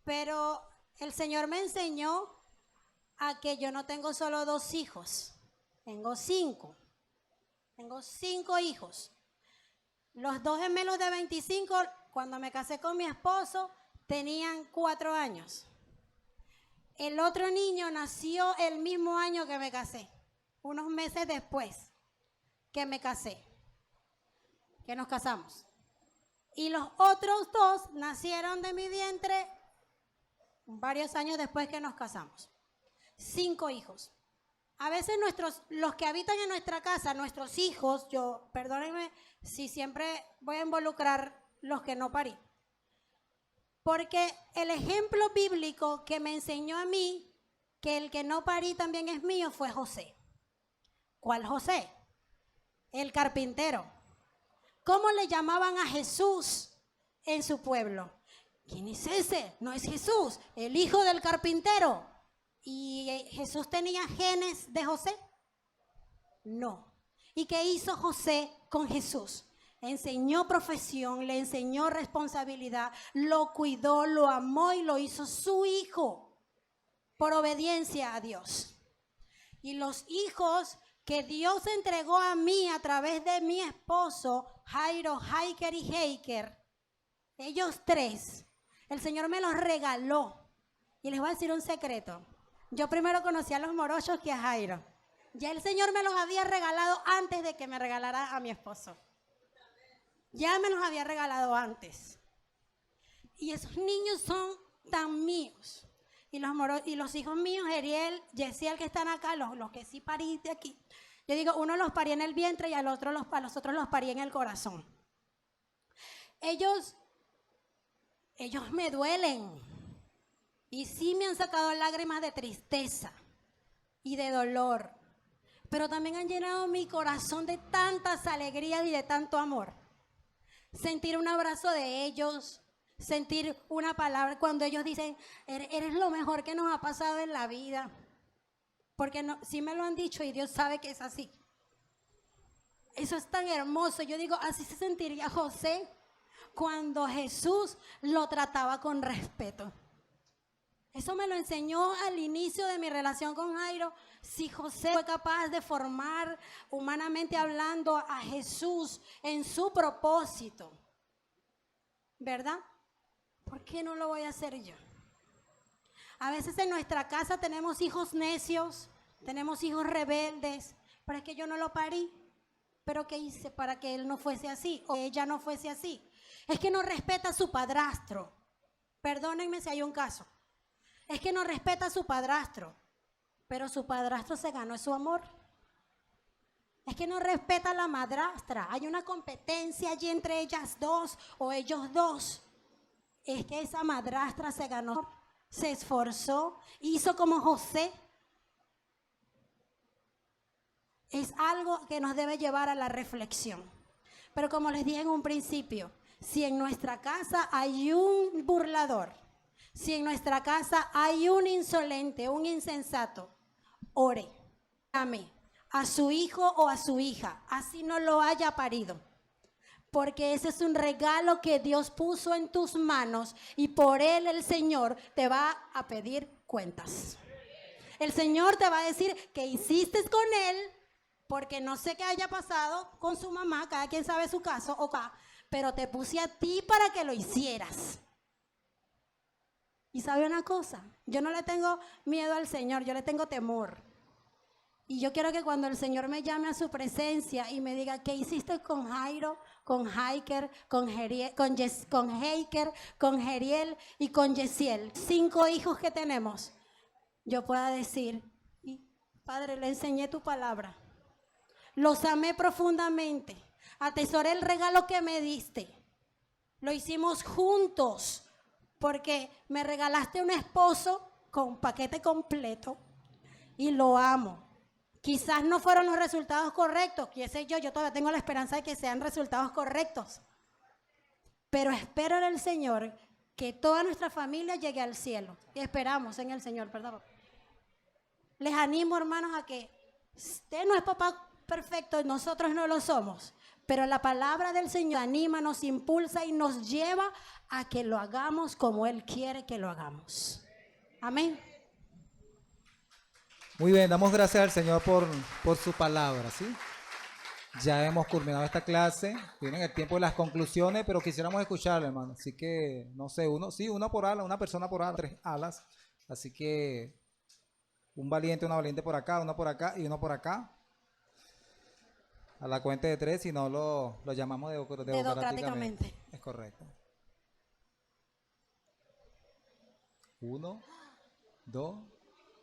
Pero el Señor me enseñó a que yo no tengo solo 2 hijos, tengo 5. Tengo 5 hijos. Los 2 gemelos de 25, cuando me casé con mi esposo, tenían 4 años. El otro niño nació el mismo año que me casé, unos meses después que me casé, que nos casamos. Y los otros 2 nacieron de mi vientre varios años después que nos casamos. 5 hijos. A veces los que habitan en nuestra casa, nuestros hijos, perdónenme si siempre voy a involucrar los que no parí. Porque el ejemplo bíblico que me enseñó a mí, que el que no parí también es mío, fue José. ¿Cuál José? El carpintero. ¿Cómo le llamaban a Jesús en su pueblo? ¿Quién es ese? No es Jesús, el hijo del carpintero. ¿Y Jesús tenía genes de José? No. ¿Y qué hizo José con Jesús? Enseñó profesión, le enseñó responsabilidad, lo cuidó, lo amó y lo hizo su hijo por obediencia a Dios. Y los hijos que Dios entregó a mí a través de mi esposo, Jairo, Heiker y Heiker, ellos 3, el Señor me los regaló. Y les voy a decir un secreto. Yo primero conocí a los morochos que a Jairo. Ya el Señor me los había regalado antes de que me regalara a mi esposo. Ya me los había regalado antes. Y esos niños son tan míos. Y los hijos míos, Ariel, Yesiel, que están acá, los que sí parí de aquí. Yo digo, uno los parí en el vientre y a los otros los parí en el corazón. Ellos me duelen. Y sí me han sacado lágrimas de tristeza y de dolor. Pero también han llenado mi corazón de tantas alegrías y de tanto amor. Sentir un abrazo de ellos, sentir una palabra cuando ellos dicen, eres lo mejor que nos ha pasado en la vida. Porque sí me lo han dicho y Dios sabe que es así. Eso es tan hermoso. Yo digo, así se sentiría José cuando Jesús lo trataba con respeto. Eso me lo enseñó al inicio de mi relación con Jairo. Si José fue capaz de formar, humanamente hablando, a Jesús en su propósito, ¿verdad? ¿Por qué no lo voy a hacer yo? A veces en nuestra casa tenemos hijos necios, tenemos hijos rebeldes, pero es que yo no lo parí. ¿Pero qué hice para que él no fuese así o ella no fuese así? Es que no respeta a su padrastro. Perdónenme si hay un caso. Es que no respeta a su padrastro, pero su padrastro se ganó su amor. Es que no respeta a la madrastra. Hay una competencia allí entre ellas 2 o ellos 2. Es que esa madrastra se ganó, se esforzó, hizo como José. Es algo que nos debe llevar a la reflexión. Pero como les dije en un principio, Si en nuestra casa hay un burlador, si en nuestra casa hay un insolente, un insensato, ore, ame a su hijo o a su hija, así no lo haya parido. Porque ese es un regalo que Dios puso en tus manos y por él el Señor te va a pedir cuentas. El Señor te va a decir que hiciste con él, porque no sé qué haya pasado con su mamá, cada quien sabe su caso, pero te puse a ti para que lo hicieras. Y sabe una cosa, yo no le tengo miedo al Señor, yo le tengo temor. Y yo quiero que cuando el Señor me llame a su presencia y me diga, ¿qué hiciste con Jairo, con Heiker, con Heiker, con Jeriel y con Yesiel? 5 hijos que tenemos. Yo pueda decir, Padre, le enseñé tu palabra. Los amé profundamente. Atesoré el regalo que me diste. Lo hicimos juntos porque me regalaste un esposo con paquete completo y lo amo. Quizás no fueron los resultados correctos, qué sé yo todavía tengo la esperanza de que sean resultados correctos. Pero espero en el Señor que toda nuestra familia llegue al cielo. Y esperamos en el Señor, perdón. Les animo, hermanos, a que usted no es papá perfecto, nosotros no lo somos. Pero la palabra del Señor anima, nos impulsa y nos lleva a que lo hagamos como Él quiere que lo hagamos. Amén. Muy bien, damos gracias al Señor por su palabra, ¿sí? Ya hemos culminado esta clase, viene el tiempo de las conclusiones, pero quisiéramos escucharle, hermano. Así que, no sé, uno por ala, una persona por ala, 3 alas. Así que, un valiente, una valiente por acá, uno por acá y uno por acá. A la cuenta de 3, si no lo llamamos democráticamente. Es correcto. 1, 2,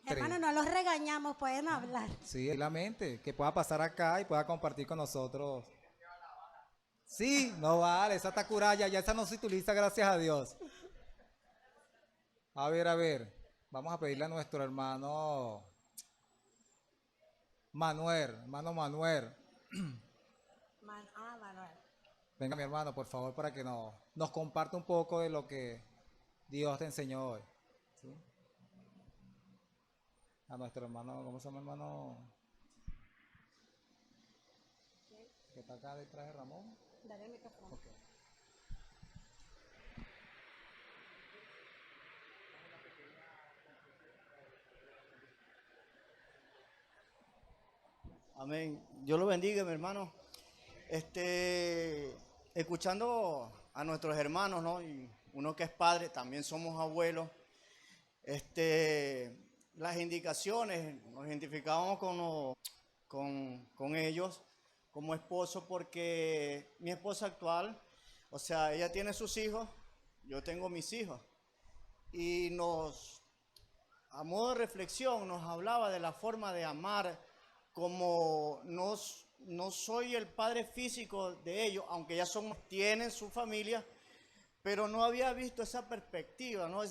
3. Hermano, no los regañamos, pueden hablar. Sí, la mente, que pueda pasar acá y pueda compartir con nosotros. Sí, no vale, esa está curada, ya esa no se utiliza, gracias a Dios. A ver, vamos a pedirle a nuestro hermano Manuel. Manuel. Venga, mi hermano, por favor, para que nos comparta un poco de lo que Dios te enseñó hoy. ¿Sí? A nuestro hermano, ¿cómo se llama, hermano? Que está acá detrás de Ramón. Dale el micrófono. Okay. Amén. Dios lo bendiga, mi hermano. Escuchando a nuestros hermanos, ¿no? Y uno que es padre, también somos abuelos. Las indicaciones, nos identificábamos con ellos como esposo, porque mi esposa actual, o sea, ella tiene sus hijos, yo tengo mis hijos. Y a modo de reflexión, nos hablaba de la forma de amar, como no soy el padre físico de ellos, aunque ya tienen su familia, pero no había visto esa perspectiva, ¿no?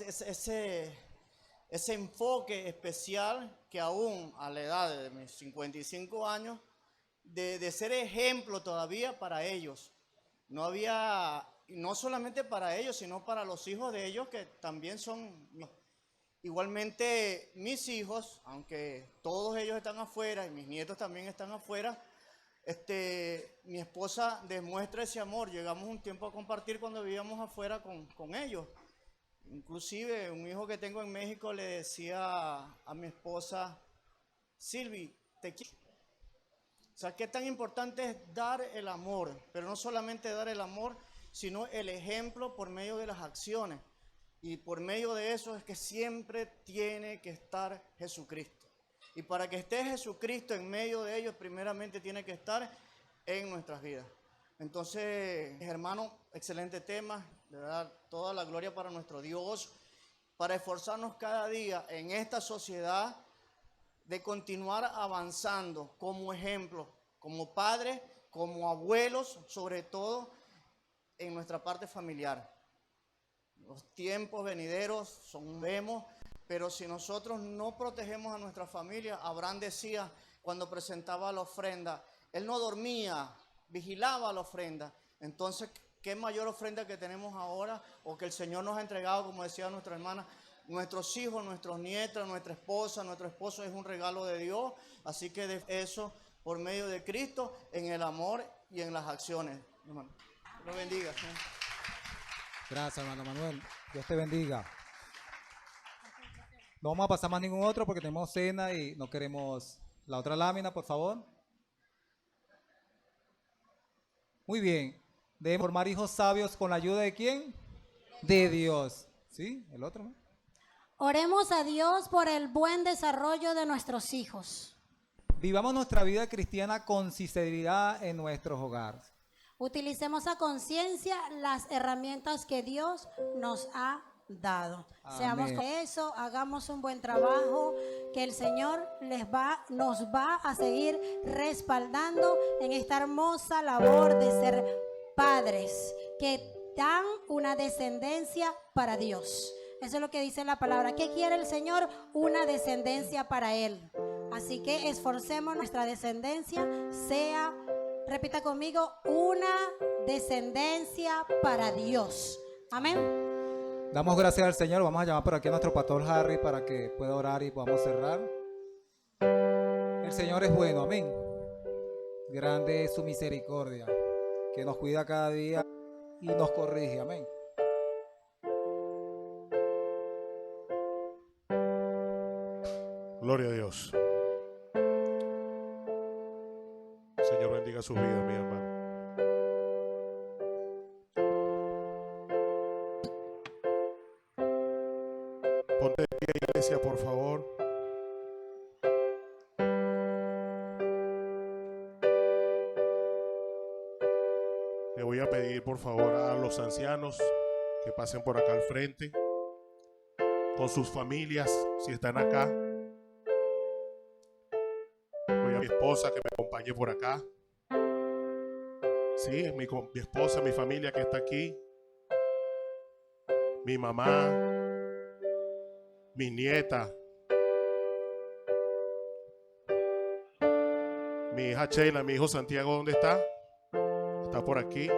Ese enfoque especial que aún a la edad de mis 55 años, de ser ejemplo todavía para ellos. No solamente para ellos, sino para los hijos de ellos, que también son... Igualmente mis hijos, aunque todos ellos están afuera y mis nietos también están afuera, mi esposa demuestra ese amor. Llegamos un tiempo a compartir cuando vivíamos afuera con ellos. Inclusive un hijo que tengo en México le decía a mi esposa, Silvi, te quiero. O sea, qué tan importante es dar el amor, pero no solamente dar el amor, sino el ejemplo por medio de las acciones. Y por medio de eso es que siempre tiene que estar Jesucristo. Y para que esté Jesucristo en medio de ellos, primeramente tiene que estar en nuestras vidas. Entonces, hermano, excelente tema. De verdad, toda la gloria para nuestro Dios, para esforzarnos cada día en esta sociedad de continuar avanzando como ejemplo, como padres, como abuelos, sobre todo en nuestra parte familiar. Los tiempos venideros vemos, pero si nosotros no protegemos a nuestra familia, Abraham decía cuando presentaba la ofrenda, él no dormía, vigilaba la ofrenda. Entonces, qué mayor ofrenda que tenemos ahora o que el Señor nos ha entregado, como decía nuestra hermana. Nuestros hijos, nuestros nietos, nuestra esposa, nuestro esposo es un regalo de Dios. Así que de eso por medio de Cristo, en el amor y en las acciones. Hermano, lo bendiga. Gracias, hermano Manuel. Dios te bendiga. No vamos a pasar más ningún otro porque tenemos cena y no queremos... La otra lámina, por favor. Muy bien. Debemos formar hijos sabios con la ayuda de ¿quién? De Dios. ¿Sí? ¿El otro? ¿No? Oremos a Dios por el buen desarrollo de nuestros hijos. Vivamos nuestra vida cristiana con sinceridad en nuestros hogares. Utilicemos a conciencia las herramientas que Dios nos ha dado. Amén. Seamos con eso, hagamos un buen trabajo, que el Señor nos va a seguir respaldando en esta hermosa labor de ser padres que dan una descendencia para Dios. Eso es lo que dice la palabra. ¿Qué quiere el Señor? Una descendencia para Él. Así que esforcemos nuestra descendencia, sea, repita conmigo, una descendencia para Dios. Amén. Damos gracias al Señor. Vamos a llamar por aquí a nuestro pastor Harry para que pueda orar y podamos cerrar. El Señor es bueno, amén. Grande es su misericordia, que nos cuida cada día y nos corrige, amén. Gloria a Dios. Señor, bendiga su vida, mi hermano. Ponte de pie, iglesia, por favor. Le voy a pedir, por favor, a los ancianos que pasen por acá al frente, con sus familias, si están acá. Voy a mi esposa que me acompañe por acá. Sí, mi esposa, mi familia que está aquí. Mi mamá, mi nieta, mi hija Sheila, mi hijo Santiago, ¿dónde está? Está por aquí.